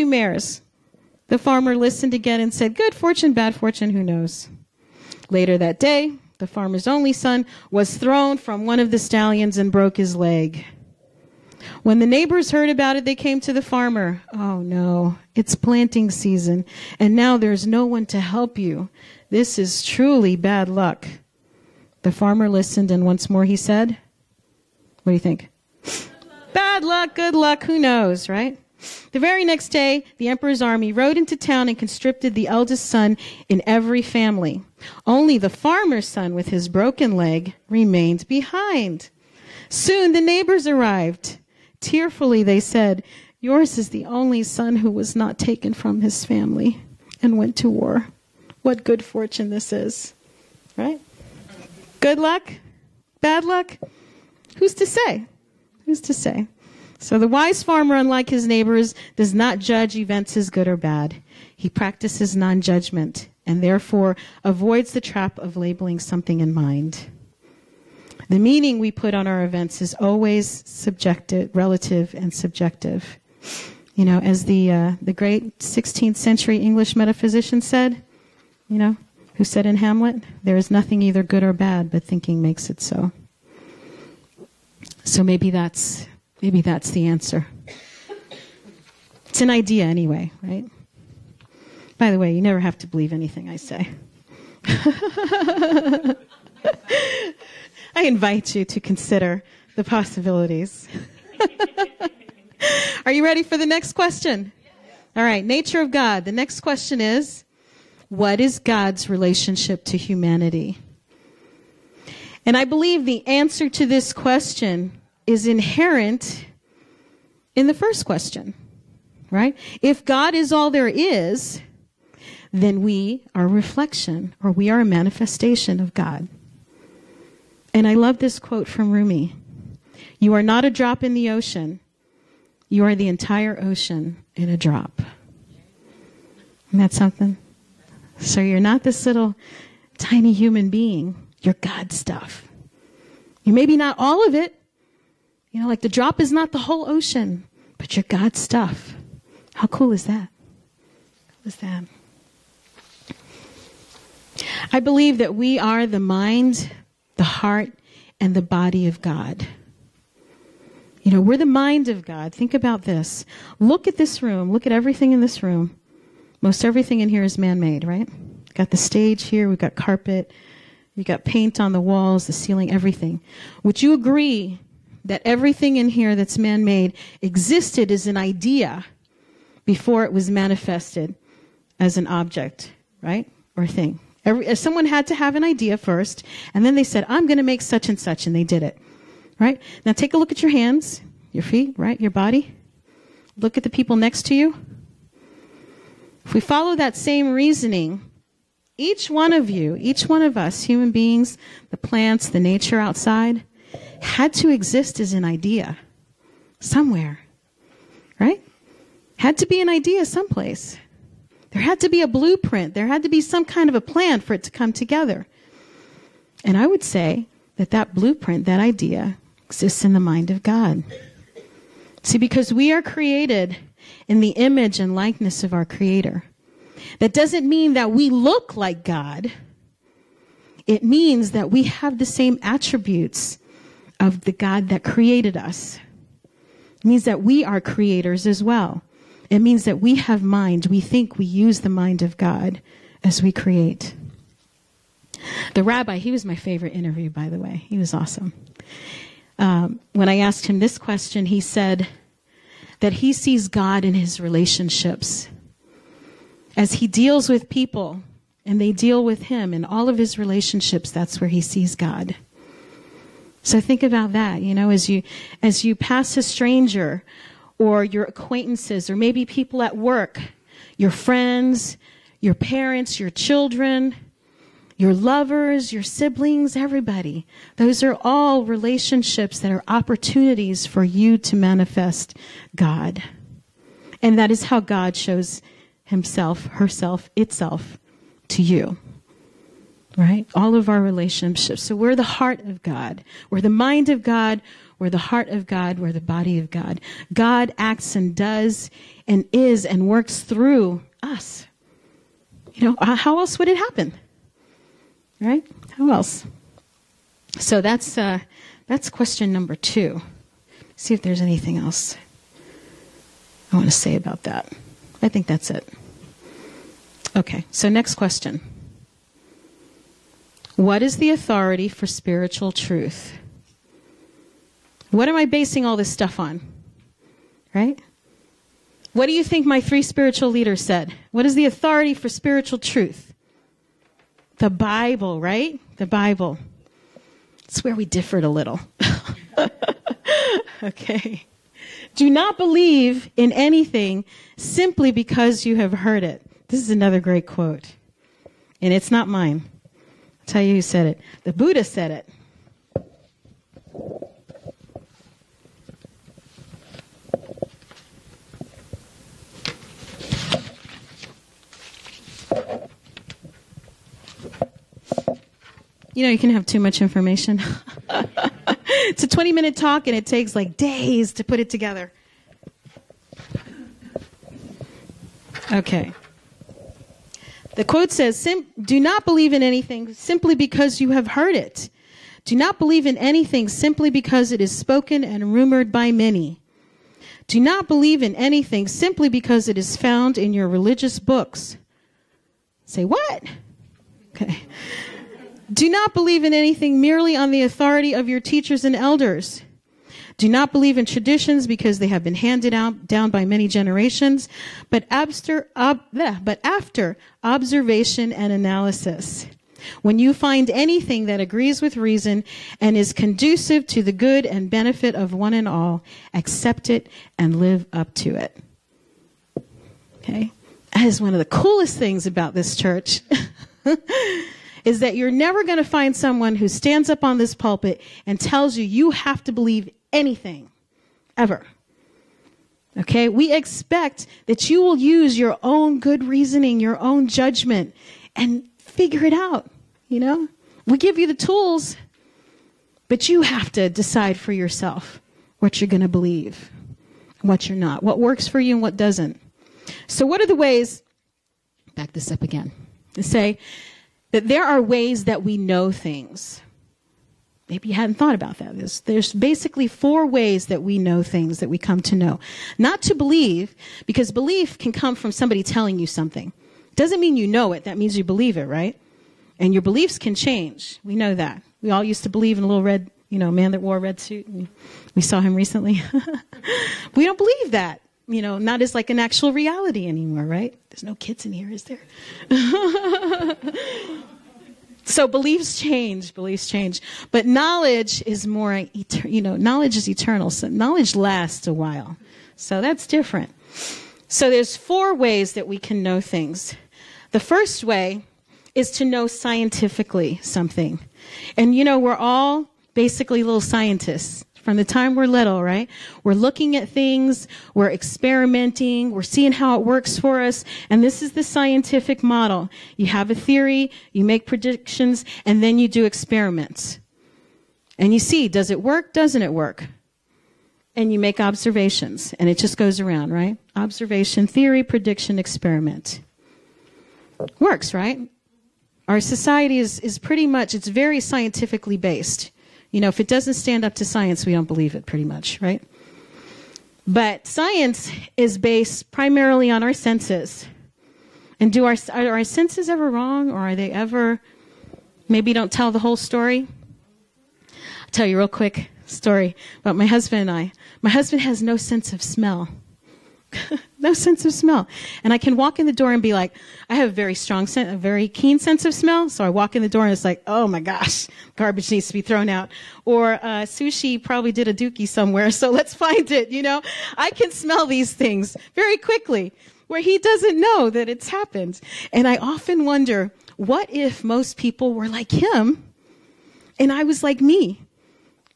mares. The farmer listened again and said, "Good fortune, bad fortune, who knows?" Later that day, the farmer's only son was thrown from one of the stallions and broke his leg. When the neighbors heard about it, they came to the farmer. "Oh no, it's planting season, and now there's no one to help you. This is truly bad luck." The farmer listened, and once more he said, "What do you think?" Bad luck, good luck, who knows, right? The very next day, the emperor's army rode into town and conscripted the eldest son in every family. Only the farmer's son with his broken leg remained behind. Soon the neighbors arrived. Tearfully they said, "Yours is the only son who was not taken from his family and went to war. What good fortune this is." Right? Good luck? Bad luck? Who's to say? Who's to say? So the wise farmer, unlike his neighbors, does not judge events as good or bad. He practices non-judgment and therefore avoids the trap of labeling something in mind. The meaning we put on our events is always subjective, relative and subjective. You know, as the great 16th century English metaphysician said, you know, who said in Hamlet, there is nothing either good or bad, but thinking makes it so. So maybe that's the answer. It's an idea anyway, right? By the way, you never have to believe anything I say. I invite you to consider the possibilities. Are you ready for the next question? All right, nature of God. The next question is, what is God's relationship to humanity? And I believe the answer to this question is inherent in the first question, right? If God is all there is, then we are a reflection, or we are a manifestation of God. And I love this quote from Rumi. You are not a drop in the ocean. You are the entire ocean in a drop. Isn't that something? So you're not this little tiny human being. You're God stuff. You maybe not all of it. You know, like the drop is not the whole ocean, but you're God stuff. How cool is that? What is that? I believe that we are the mind, the heart, and the body of God. You know, we're the mind of God. Think about this. Look at this room. Look at everything in this room. Most everything in here is man-made, right? Got the stage here. We've got carpet. You've got paint on the walls, the ceiling, everything. Would you agree that everything in here that's man-made existed as an idea before it was manifested as an object, right? Or thing? Someone had to have an idea first, and then they said, I'm going to make such and such, and they did it. Right? Now take a look at your hands, your feet, right? Your body. Look at the people next to you. If we follow that same reasoning, each one of you, each one of us, human beings, the plants, the nature outside, had to exist as an idea somewhere. Right? Had to be an idea someplace. There had to be a blueprint. There had to be some kind of a plan for it to come together. And I would say that blueprint, that idea, exists in the mind of God. See, because we are created in the image and likeness of our Creator. That doesn't mean that we look like God. It means that we have the same attributes of the God that created us. It means that we are creators as well. It means that we have mind. We think, we use the mind of God as we create. The rabbi, he was my favorite interview, by the way. He was awesome. When I asked him this question, he said that he sees God in his relationships. As he deals with people and they deal with him in all of his relationships, that's where he sees God. So think about that, you know, as you pass a stranger or your acquaintances or maybe people at work, your friends, your parents, your children, your lovers, your siblings, everybody. Those are all relationships that are opportunities for you to manifest God. And that is how God shows himself, herself, itself to you. Right? All of our relationships. So we're the heart of God. We're the mind of God. We're the heart of God. We're the body of God. God acts and does and is and works through us. You know, how else would it happen? Right? How else? So that's question number 2. See if there's anything else I want to say about that. I think that's it. Okay, so next question. What is the authority for spiritual truth? What am I basing all this stuff on? Right? What do you think my 3 spiritual leaders said? What is the authority for spiritual truth? The Bible, right? The Bible. It's where we differed a little. Okay. Do not believe in anything simply because you have heard it. This is another great quote. And it's not mine. I'll tell you who said it. The Buddha said it. You know, you can have too much information. It's a 20-minute talk, and it takes like days to put it together. Okay. The quote says, do not believe in anything simply because you have heard it. Do not believe in anything simply because it is spoken and rumored by many. Do not believe in anything simply because it is found in your religious books. Say what? Okay. Do not believe in anything merely on the authority of your teachers and elders. Do not believe in traditions because they have been handed down by many generations, but after observation and analysis. When you find anything that agrees with reason and is conducive to the good and benefit of one and all, accept it and live up to it. Okay? That is one of the coolest things about this church. Is that you're never going to find someone who stands up on this pulpit and tells you you have to believe anything, ever. Okay? We expect that you will use your own good reasoning, your own judgment, and figure it out, you know? We give you the tools, but you have to decide for yourself what you're going to believe, what you're not, what works for you and what doesn't. So what are the ways, back this up again, to say that there are ways that we know things. Maybe you hadn't thought about that. There's basically 4 ways that we know things, that we come to know. Not to believe, because belief can come from somebody telling you something. Doesn't mean you know it. That means you believe it, right? And your beliefs can change. We know that. We all used to believe in a little red, man that wore a red suit. And we saw him recently. We don't believe that. Not as like an actual reality anymore, right? There's no kids in here, is there? So beliefs change. But knowledge is more, knowledge is eternal. So knowledge lasts a while. So that's different. So there's 4 ways that we can know things. The first way is to know scientifically something. And, we're all basically little scientists. From the time we're little, right? We're looking at things, we're experimenting, we're seeing how it works for us, and this is the scientific model. You have a theory, you make predictions, and then you do experiments. And you see, does it work, doesn't it work? And you make observations, and it just goes around, right? Observation, theory, prediction, experiment. Works, right? Our society is pretty much, it's very scientifically based. If it doesn't stand up to science, we don't believe it pretty much, right? But science is based primarily on our senses. And are our senses ever wrong, or are they ever, maybe don't tell the whole story? I'll tell you a real quick story about my husband and I. My husband has no sense of smell. No sense of smell. And I can walk in the door and be like, I have a very keen sense of smell. So I walk in the door and it's like, oh my gosh, garbage needs to be thrown out. Or sushi probably did a dookie somewhere, so let's find it, I can smell these things very quickly, where he doesn't know that it's happened. And I often wonder, what if most people were like him and I was like me,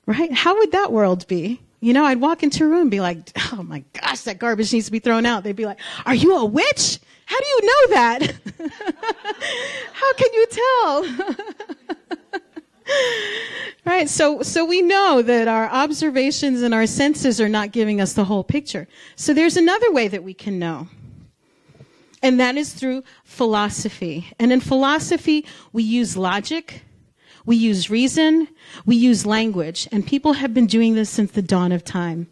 right? How would that world be? I'd walk into a room and be like, oh my gosh, that garbage needs to be thrown out. They'd be like, are you a witch? How do you know that? How can you tell? Right? So we know that our observations and our senses are not giving us the whole picture. So there's another way that we can know. And that is through philosophy. And in philosophy, we use logic. We use reason, we use language, and people have been doing this since the dawn of time.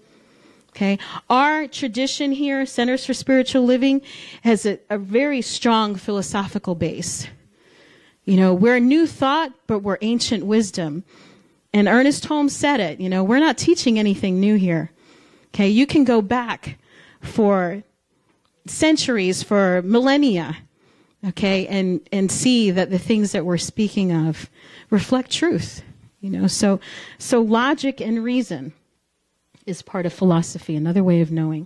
Okay? Our tradition here, Centers for Spiritual Living, has a very strong philosophical base. We're new thought, but we're ancient wisdom. And Ernest Holmes said it, we're not teaching anything new here. Okay? You can go back for centuries, for millennia, okay, and see that the things that we're speaking of reflect truth, so logic and reason is part of philosophy, another way of knowing.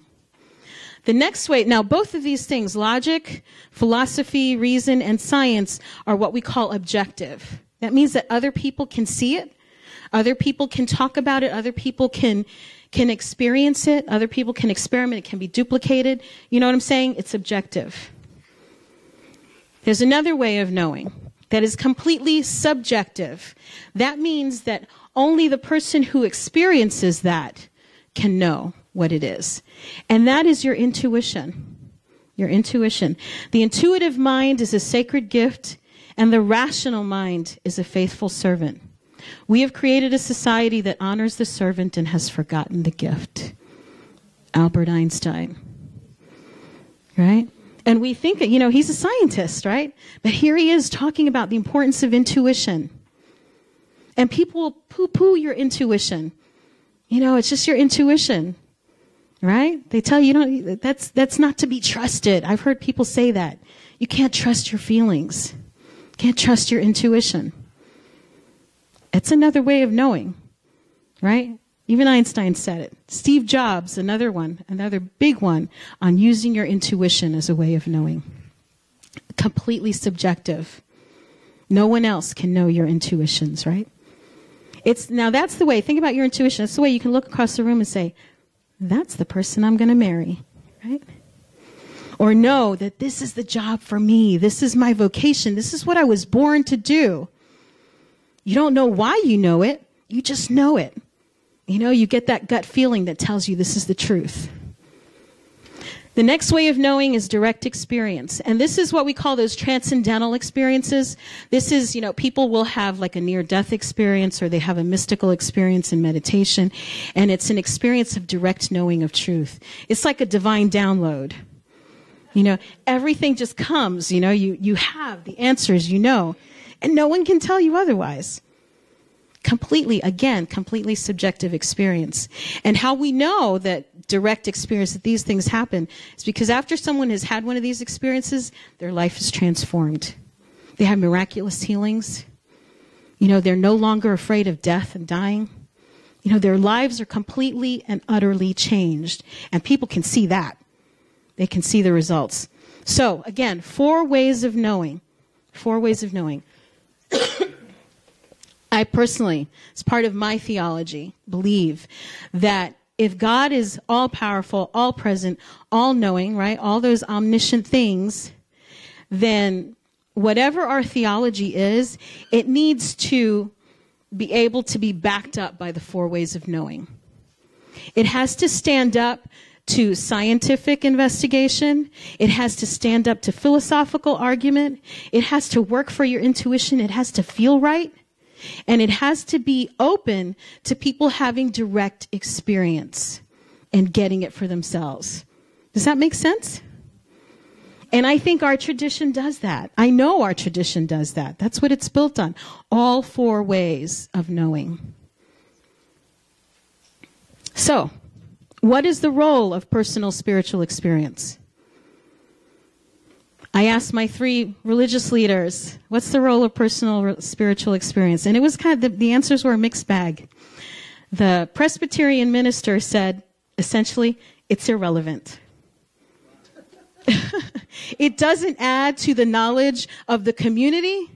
The next way, now both of these things, logic, philosophy, reason, and science, are what we call objective. That means that other people can see it, other people can talk about it, other people can experience it, other people can experiment, it can be duplicated. You know what I'm saying? It's objective. There's another way of knowing, that is completely subjective. That means that only the person who experiences that can know what it is. And that is your intuition. Your intuition. The intuitive mind is a sacred gift, and the rational mind is a faithful servant. We have created a society that honors the servant and has forgotten the gift. Albert Einstein. Right? And we think that, he's a scientist, right? But here he is talking about the importance of intuition. And people will poo-poo your intuition. It's just your intuition. Right? They tell you, that's not to be trusted. I've heard people say that. You can't trust your feelings. Can't trust your intuition. It's another way of knowing. Right? Even Einstein said it. Steve Jobs, another big one on using your intuition as a way of knowing. Completely subjective. No one else can know your intuitions, right? Now that's the way, think about your intuition. That's the way you can look across the room and say, that's the person I'm going to marry, right? Or know that this is the job for me. This is my vocation. This is what I was born to do. You don't know why you know it. You just know it. You get that gut feeling that tells you this is the truth. The next way of knowing is direct experience. And this is what we call those transcendental experiences. This is, people will have like a near-death experience, or they have a mystical experience in meditation. And it's an experience of direct knowing of truth. It's like a divine download. Everything just comes, you have the answers, and no one can tell you otherwise. Completely subjective experience. And how we know that direct experience, that these things happen, is because after someone has had one of these experiences, their life is transformed. They have miraculous healings. They're no longer afraid of death and dying. Their lives are completely and utterly changed. And people can see that. They can see the results. So, again, 4 ways of knowing. 4 ways of knowing. I personally, as part of my theology, believe that if God is all-powerful, all-present, all-knowing, right, all those omniscient things, then whatever our theology is, it needs to be able to be backed up by the 4 ways of knowing. It has to stand up to scientific investigation. It has to stand up to philosophical argument. It has to work for your intuition. It has to feel right. And it has to be open to people having direct experience and getting it for themselves. Does that make sense? And I think our tradition does that. I know our tradition does that. That's what it's built on. All 4 ways of knowing. So, what is the role of personal spiritual experience? I asked my 3 religious leaders, what's the role of personal spiritual experience? And it was the answers were a mixed bag. The Presbyterian minister said, essentially, it's irrelevant. It doesn't add to the knowledge of the community,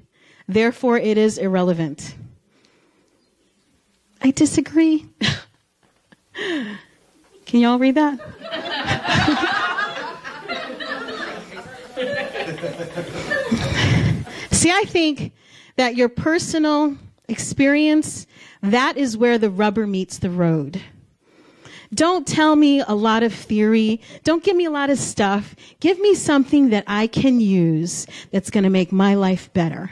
therefore it is irrelevant. I disagree. Can y'all read that? See, I think that your personal experience, that is where the rubber meets the road. Don't tell me a lot of theory. Don't give me a lot of stuff. Give me something that I can use that's going to make my life better.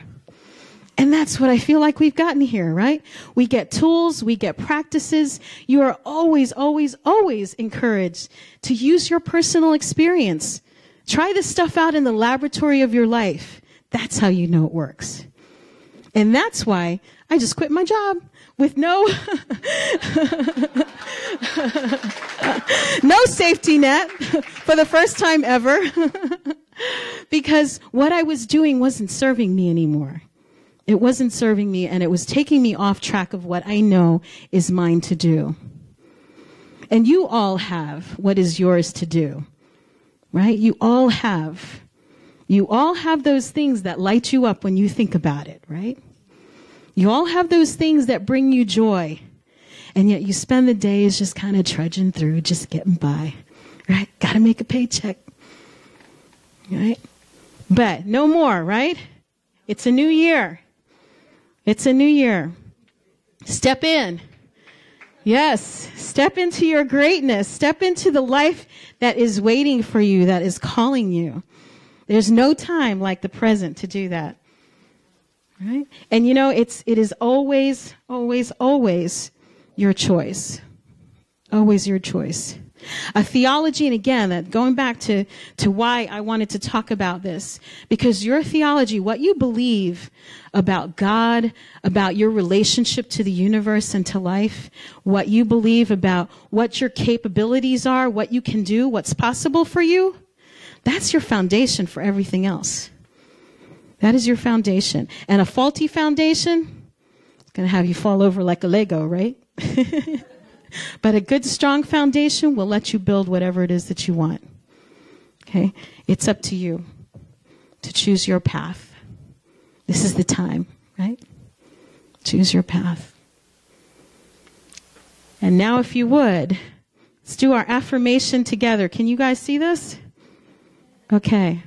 And that's what I feel like we've gotten here, right? We get tools, we get practices. You are always, always, always encouraged to use your personal experience. Try this stuff out in the laboratory of your life. That's how you know it works. And that's why I just quit my job with no safety net for the first time ever because what I was doing wasn't serving me anymore. It wasn't serving me, and it was taking me off track of what I know is mine to do. And you all have what is yours to do, right? You all have those things that light you up when you think about it, right? You all have those things that bring you joy, and yet you spend the days just kind of trudging through, just getting by, right? Got to make a paycheck, right? But no more, right? It's a new year. It's a new year. Step in. Yes. Step into your greatness. Step into the life that is waiting for you, that is calling you. There's no time like the present to do that. Right? And you know, it is always, always, always your choice. Always your choice. A theology, and again, that going back to why I wanted to talk about this, because your theology, what you believe about God, about your relationship to the universe and to life, what you believe about what your capabilities are, what you can do, what's possible for you, that's your foundation for everything else. That is your foundation. And a faulty foundation is going to have you fall over like a Lego, right? But a good, strong foundation will let you build whatever it is that you want. Okay? It's up to you to choose your path. This is the time, right? Choose your path. And now, if you would, let's do our affirmation together. Can you guys see this? Okay.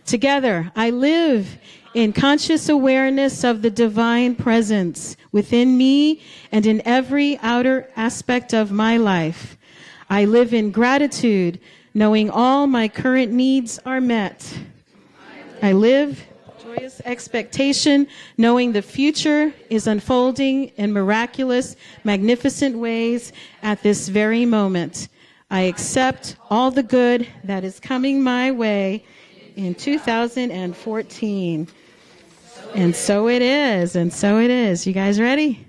Together, I live in conscious awareness of the divine presence within me and in every outer aspect of my life. I live in gratitude, knowing all my current needs are met. I live joyous expectation, knowing the future is unfolding in miraculous, magnificent ways at this very moment. I accept all the good that is coming my way in 2014. And so it is, and so it is. You guys ready?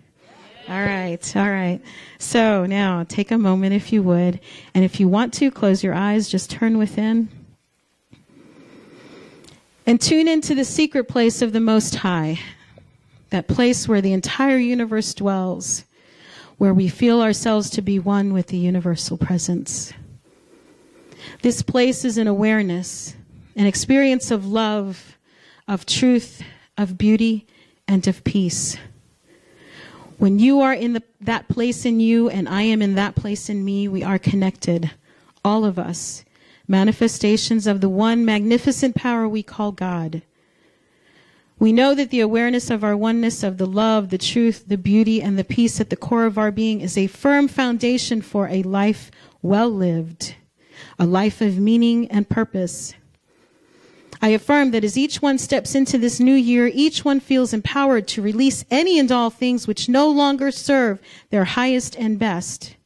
All right, all right. So now take a moment if you would. And if you want to, close your eyes, just turn within. And tune into the secret place of the Most High, that place where the entire universe dwells, where we feel ourselves to be one with the universal presence. This place is an awareness, an experience of love, of truth, of beauty, and of peace. When you are in that place in you and I am in that place in me, we are connected, all of us, manifestations of the one magnificent power we call God. We know that the awareness of our oneness, of the love, the truth, the beauty, and the peace at the core of our being is a firm foundation for a life well lived, a life of meaning and purpose. I affirm that as each one steps into this new year, each one feels empowered to release any and all things which no longer serve their highest and best.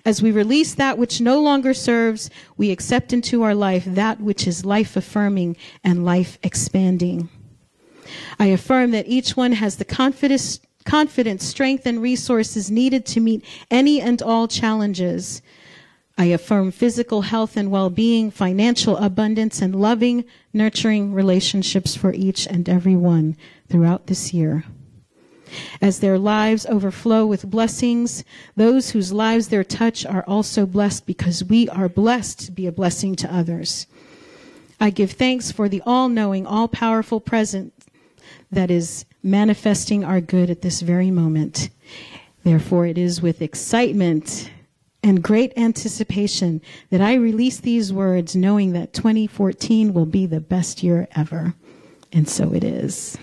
As we release that which no longer serves, we accept into our life that which is life-affirming and life-expanding. I affirm that each one has the confidence, strength, and resources needed to meet any and all challenges. I affirm physical health and well-being, financial abundance, and loving, nurturing relationships for each and every one throughout this year. As their lives overflow with blessings, those whose lives they touch are also blessed because we are blessed to be a blessing to others. I give thanks for the all-knowing, all-powerful presence that is manifesting our good at this very moment. Therefore, it is with excitement and great anticipation that I release these words, knowing that 2014 will be the best year ever. And so it is.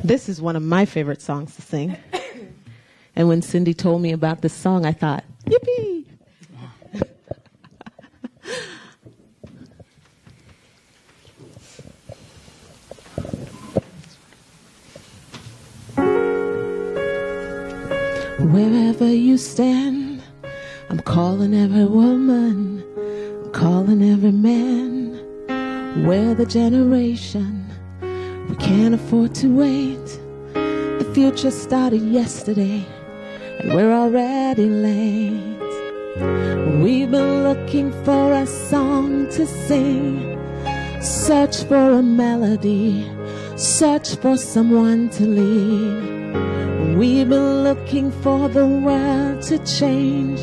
This is one of my favorite songs to sing. And when Cindy told me about this song, I thought, yippee! Wherever you stand, I'm calling every woman, I'm calling every man. We're the generation, we can't afford to wait. The future started yesterday, and we're already late. We've been looking for a song to sing, search for a melody, search for someone to lead. We've been looking for the world to change.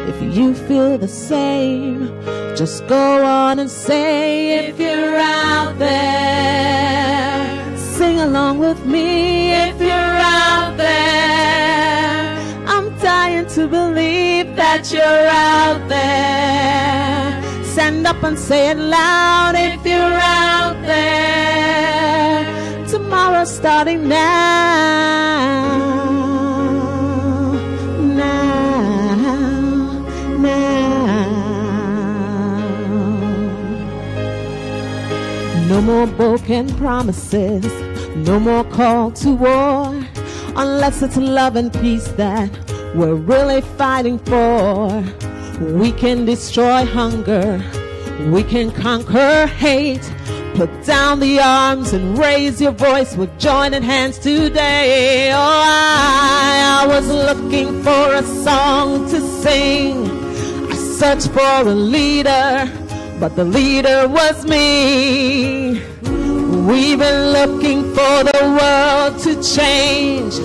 If you feel the same, just go on and say, if you're out there, sing along with me. If you're out there, I'm dying to believe that you're out there. Stand up and say it loud. If you're out there, tomorrow starting now. No more broken promises, no more call to war, unless it's love and peace that we're really fighting for. We can destroy hunger, we can conquer hate. Put down the arms and raise your voice with joining hands today. Oh, I was looking for a song to sing. I searched for a leader, but the leader was me. We've been looking for the world to change.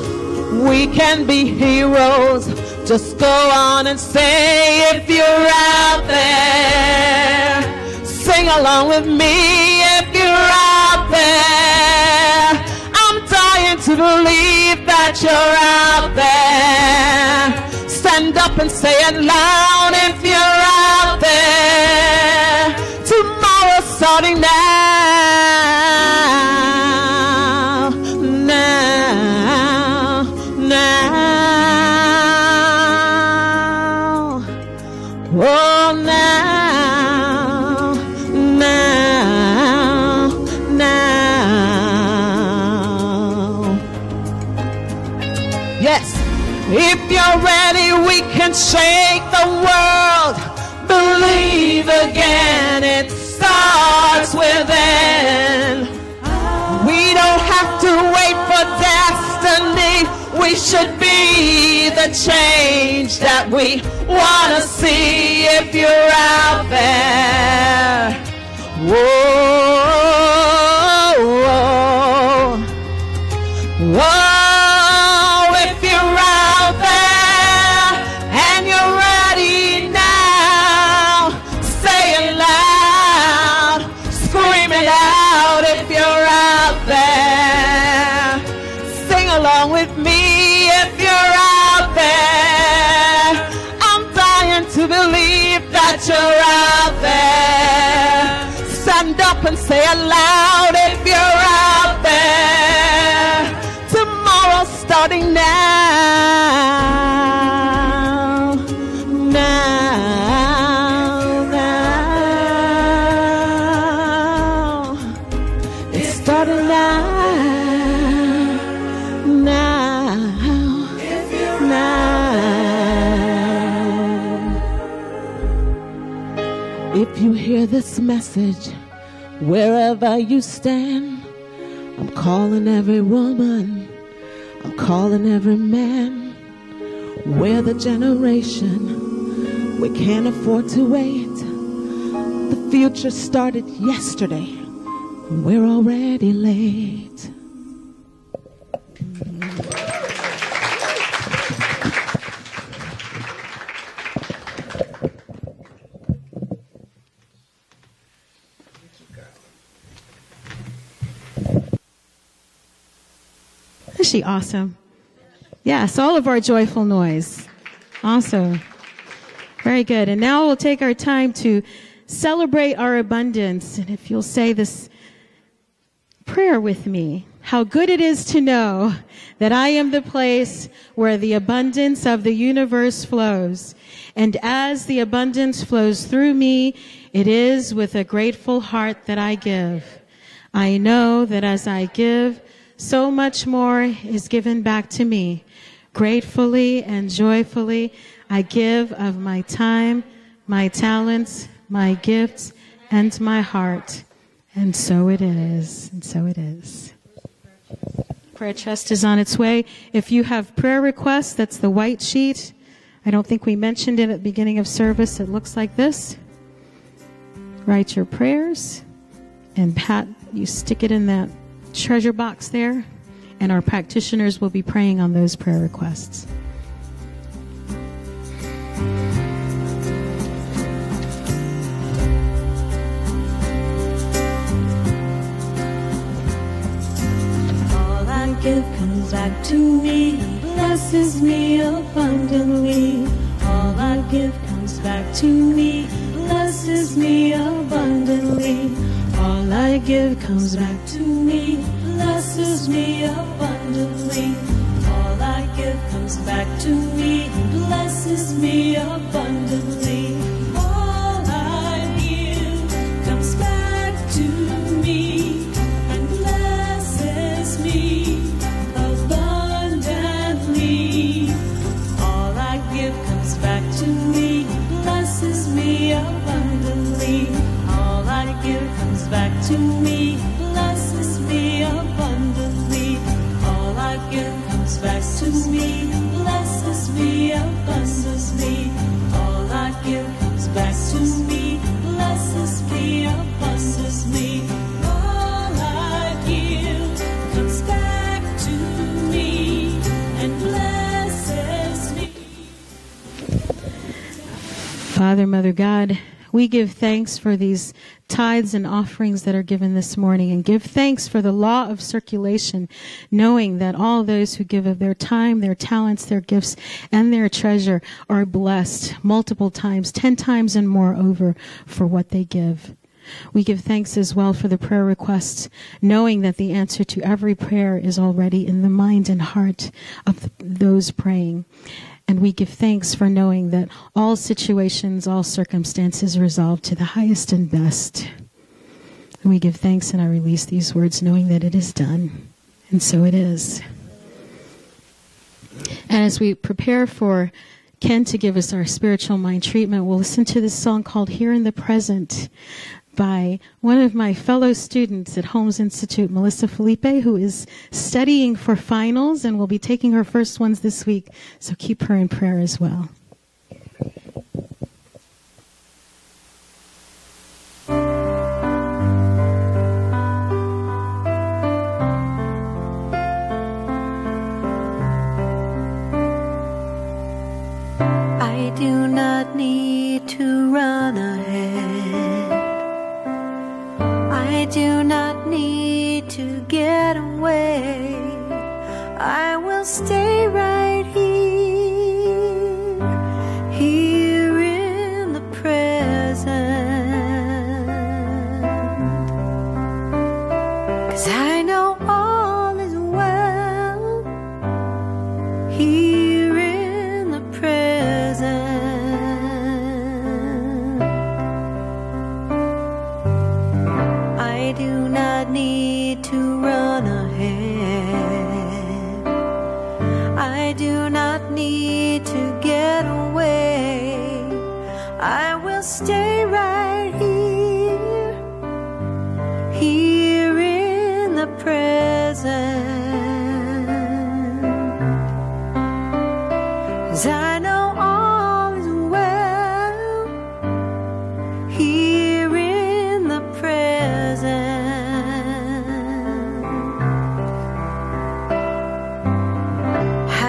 We can be heroes. Just go on and say, if you're out there, sing along with me. If you're out there, I'm dying to believe that you're out there. Stand up and say it loud. If you're out there, tomorrow starting now. Oh, now. Yes, if you're ready, we can shake the world. Believe again, it starts within. We don't have to wait for destiny. We should be the change that we want to see. If you're out there, whoa, whoa, whoa. If you're out there and you're ready now, say it loud, scream it out. If you're out there, sing along with me. If you're out there, I'm dying to believe that you're out there. Stand up and say it loud. If you're out there, tomorrow starting now. Now. It's starting now. If you hear this message, wherever you stand, I'm calling every woman, I'm calling every man. We're the generation, we can't afford to wait. The future started yesterday, and we're already late. Isn't she awesome? Yes, all of our joyful noise. Awesome. Very good. And now we'll take our time to celebrate our abundance. And if you'll say this prayer with me. How good it is to know that I am the place where the abundance of the universe flows. And as the abundance flows through me, it is with a grateful heart that I give. I know that as I give, so much more is given back to me. Gratefully and joyfully, I give of my time, my talents, my gifts, and my heart. And so it is. And so it is. Prayer chest is on its way. If you have prayer requests, that's the white sheet. I don't think we mentioned it at the beginning of service. It looks like this. Write your prayers, and Pat, you stick it in that treasure box there, and our practitioners will be praying on those prayer requests. back to me and blesses me abundantly. All I give comes back to me, blesses me abundantly. All I give comes back to me, blesses me abundantly. All I give comes back to me, blesses me abundantly. All I give comes back to me and blesses me abundantly. All I give comes back to me, blesses me abundantly. All I give comes back to me, blesses me abundantly. All I give comes back to me, blesses me abundantly. All I give comes back to me, blesses me abundantly. All I give comes back to me and blesses me. Father, Mother, God, we give thanks for these tithes and offerings that are given this morning, and give thanks for the law of circulation, knowing that all those who give of their time, their talents, their gifts, and their treasure are blessed multiple times, 10 times and more over for what they give. We give thanks as well for the prayer requests, knowing that the answer to every prayer is already in the mind and heart of those praying. And we give thanks for knowing that all situations, all circumstances resolve to the highest and best. And we give thanks, and I release these words knowing that it is done. And so it is. And as we prepare for Ken to give us our spiritual mind treatment, we'll listen to this song called Here in the Present by one of my fellow students at Holmes Institute, Melissa Felipe, who is studying for finals and will be taking her first ones this week. So keep her in prayer as well. I do not need to run ahead. I do not need to get away. I will stay right here, here in the present. 'Cause I know all is well, here in the present. I do not need to run ahead. I do not need to get away. I will stay right here, here in the present. 'Cause I know all is well, here in the present.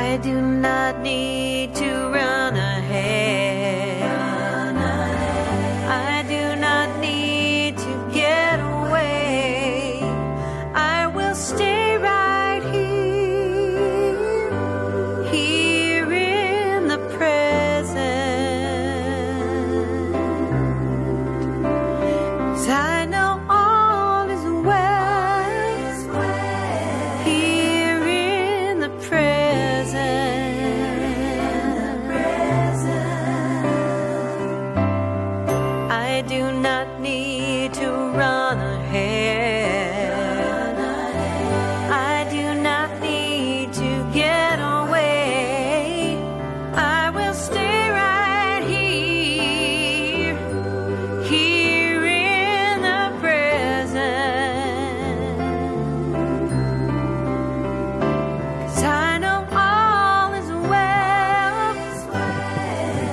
I do not need to run ahead. I do not need to get away. I will stay right here, here in the present. 'Cause I know all is well, here in the present. I do not need to run ahead. I do not need to get away. I will stay right here, here in the present. 'Cause I know all is well,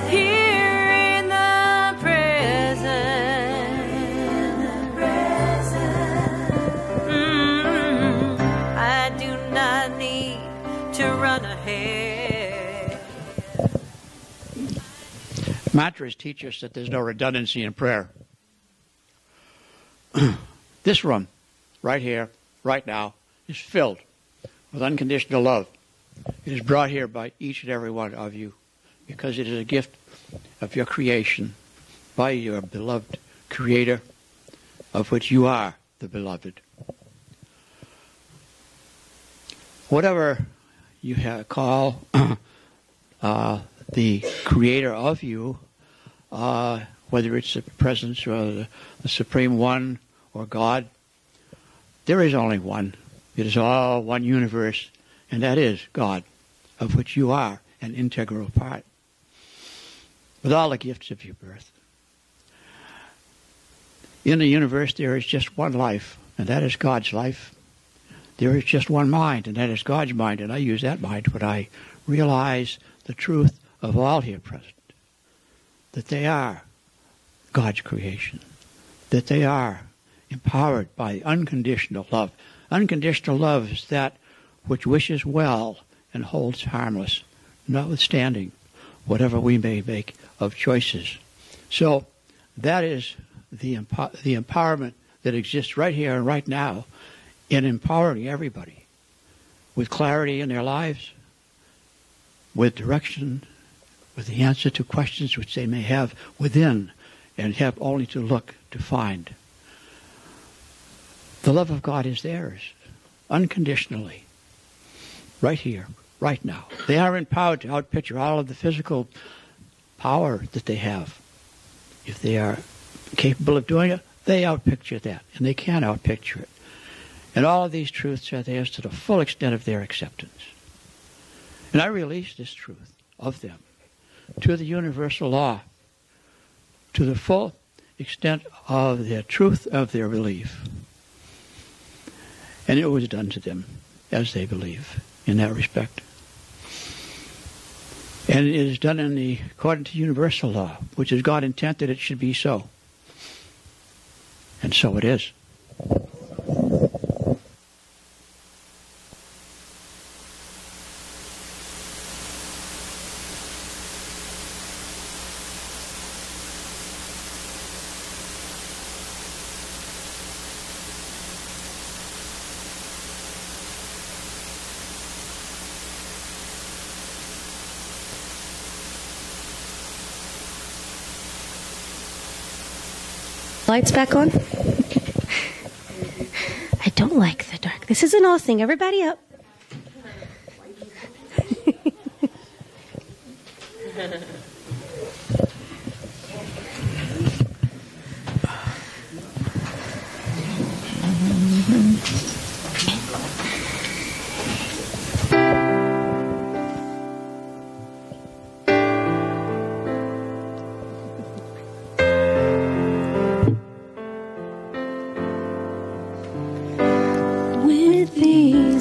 here in the present. I do not need to run ahead. Mantras teach us that there's no redundancy in prayer. This room, right here, right now, is filled with unconditional love. It is brought here by each and every one of you because it is a gift of your creation by your beloved Creator, of which you are the beloved. Whatever you call the Creator of you, whether it's the presence or the Supreme One or God, there is only one. It is all one universe, and that is God, of which you are an integral part, with all the gifts of your birth. In the universe, there is just one life, and that is God's life. There is just one mind, and that is God's mind, and I use that mind when I realize the truth of all here present, that they are God's creation, that they are empowered by unconditional love. Unconditional love is that which wishes well and holds harmless, notwithstanding whatever we may make of choices. So that is the empowerment that exists right here and right now in empowering everybody with clarity in their lives, with direction, with the answer to questions which they may have within and have only to look to find. The love of God is theirs, unconditionally, right here, right now. They are empowered to outpicture all of the physical power that they have. If they are capable of doing it, they outpicture that, and they can outpicture it. And all of these truths are theirs to the full extent of their acceptance. And I release this truth of them to the universal law, to the full extent of the truth of their belief. And it was done to them as they believe in that respect. And it is done according to universal law, which is God intended it should be so. And so it is. Lights back on? I don't like the dark. This isn't all thing. Everybody up.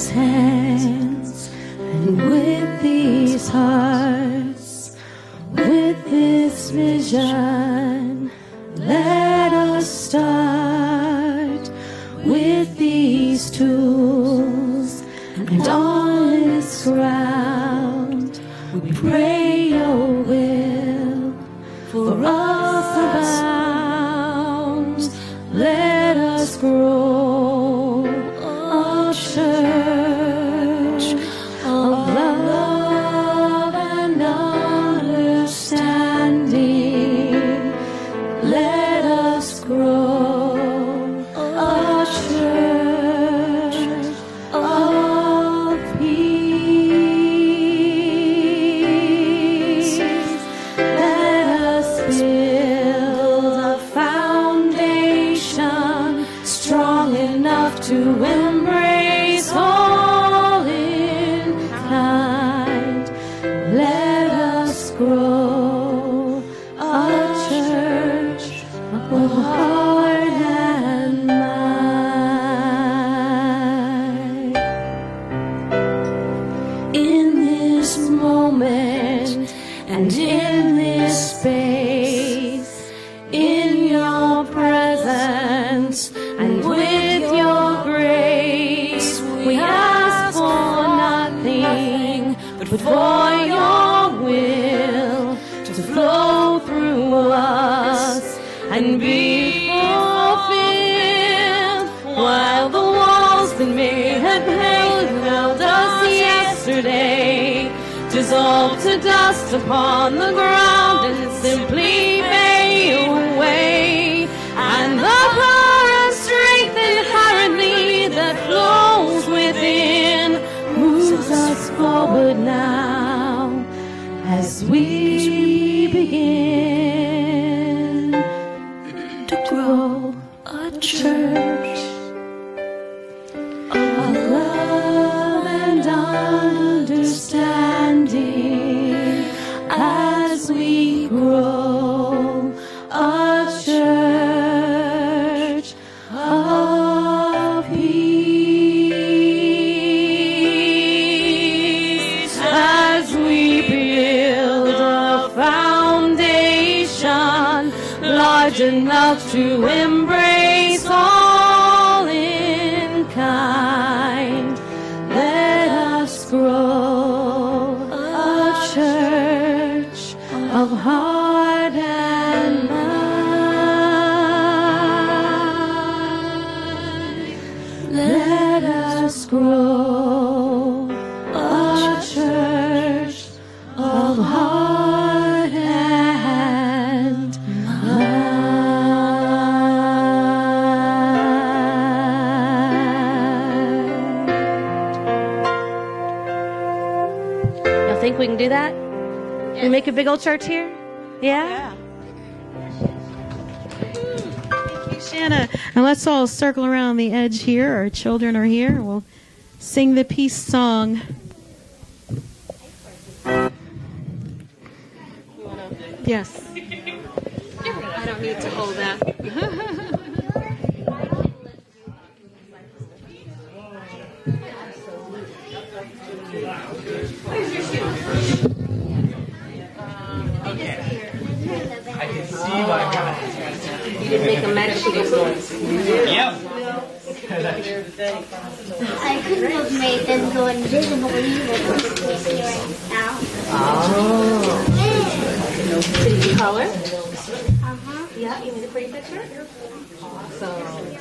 Hands and with these hearts, with this vision, let us start with these tools and on this ground. We pray your will for us abound. Let us grow a church of love and understanding. Let us grow a church of peace. Let us build a foundation strong enough to embrace all in kind. Let us grow a church of heart and mind. In this moment and in this space, in your presence and with your grace, we ask for nothing but for your will to flow through us and be fulfilled, while the walls that may have held us fall to dust upon the ground and simply fade away. And the power of strength inherently that flows within moves us forward now as we begin to grow a church of love and understanding as we grow a church of peace, as we build a foundation large enough to embrace all in kind. Let us grow a church of heart and mind. Let us grow a church of heart and mind. Y'all think we can do that? We make a big old church here? Yeah? Thank you, Shanna. And let's all circle around the edge here. Our children are here. We'll sing the peace song. Yes. I don't need to hold that. You didn't make a magic noise. Yep. I couldn't have made them go invisible either right now. Oh. Did you color? Uh-huh. Yeah, you made a pretty picture? Awesome.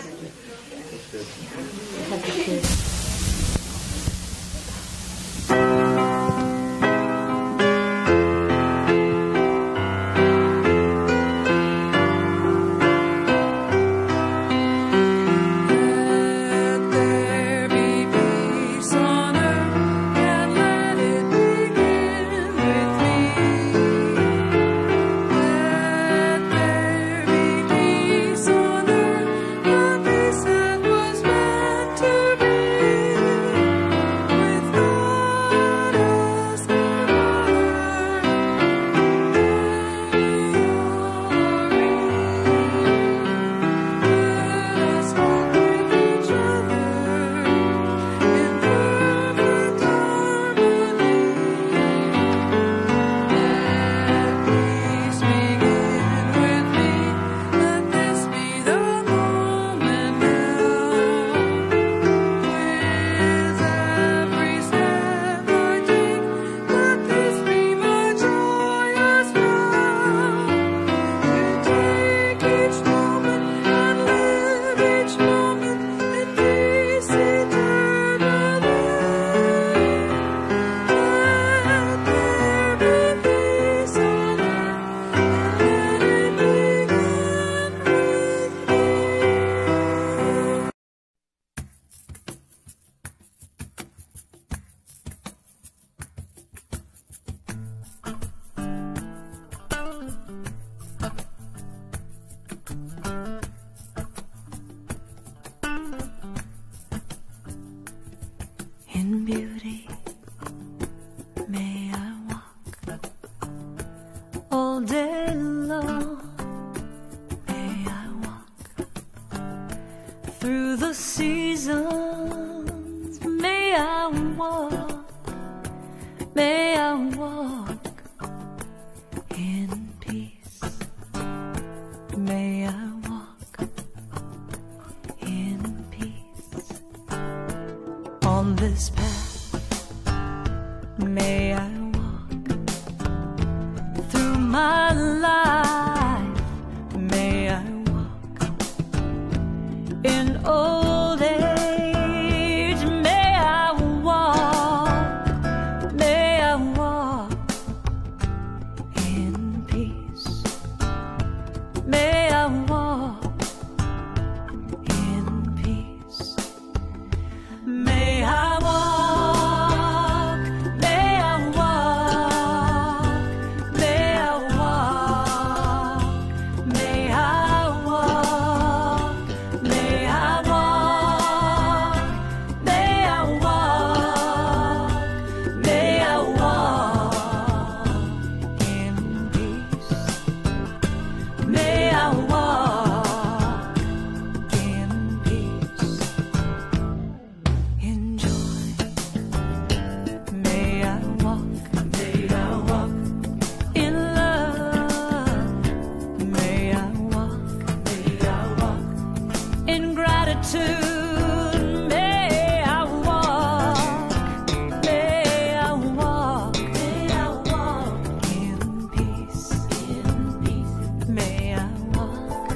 In beauty, may I walk all day long. May I walk through the seasons. May I walk. May I walk in peace. May I walk in peace. On this path, may I walk through my life. May I walk in old age. May I walk. May I walk gratitude. May I walk, may I walk, may I walk in peace, in peace. May I walk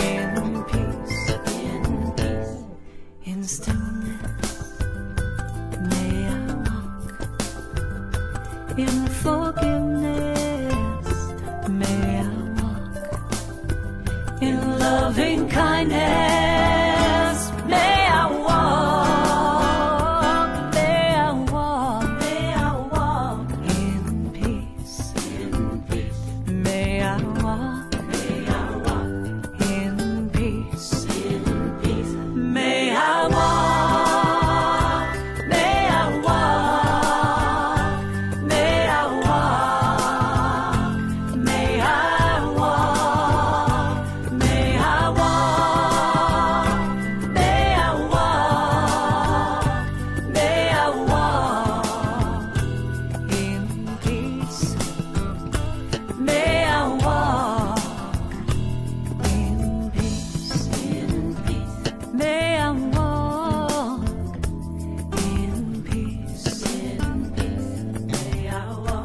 in peace, in peace, in stillness. May I walk in forgiveness. May I walk in loving kindness. May I walk, may I walk, may I walk in peace, in peace. May I walk in peace, in peace. May I walk, may I walk, may I walk, may I walk, may I walk, may I walk, may I walk in peace. May I walk in peace, in peace. May I walk in peace, in peace.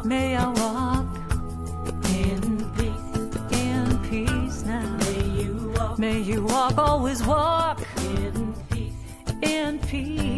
May I walk in peace now. May you walk, always walk in peace, in peace.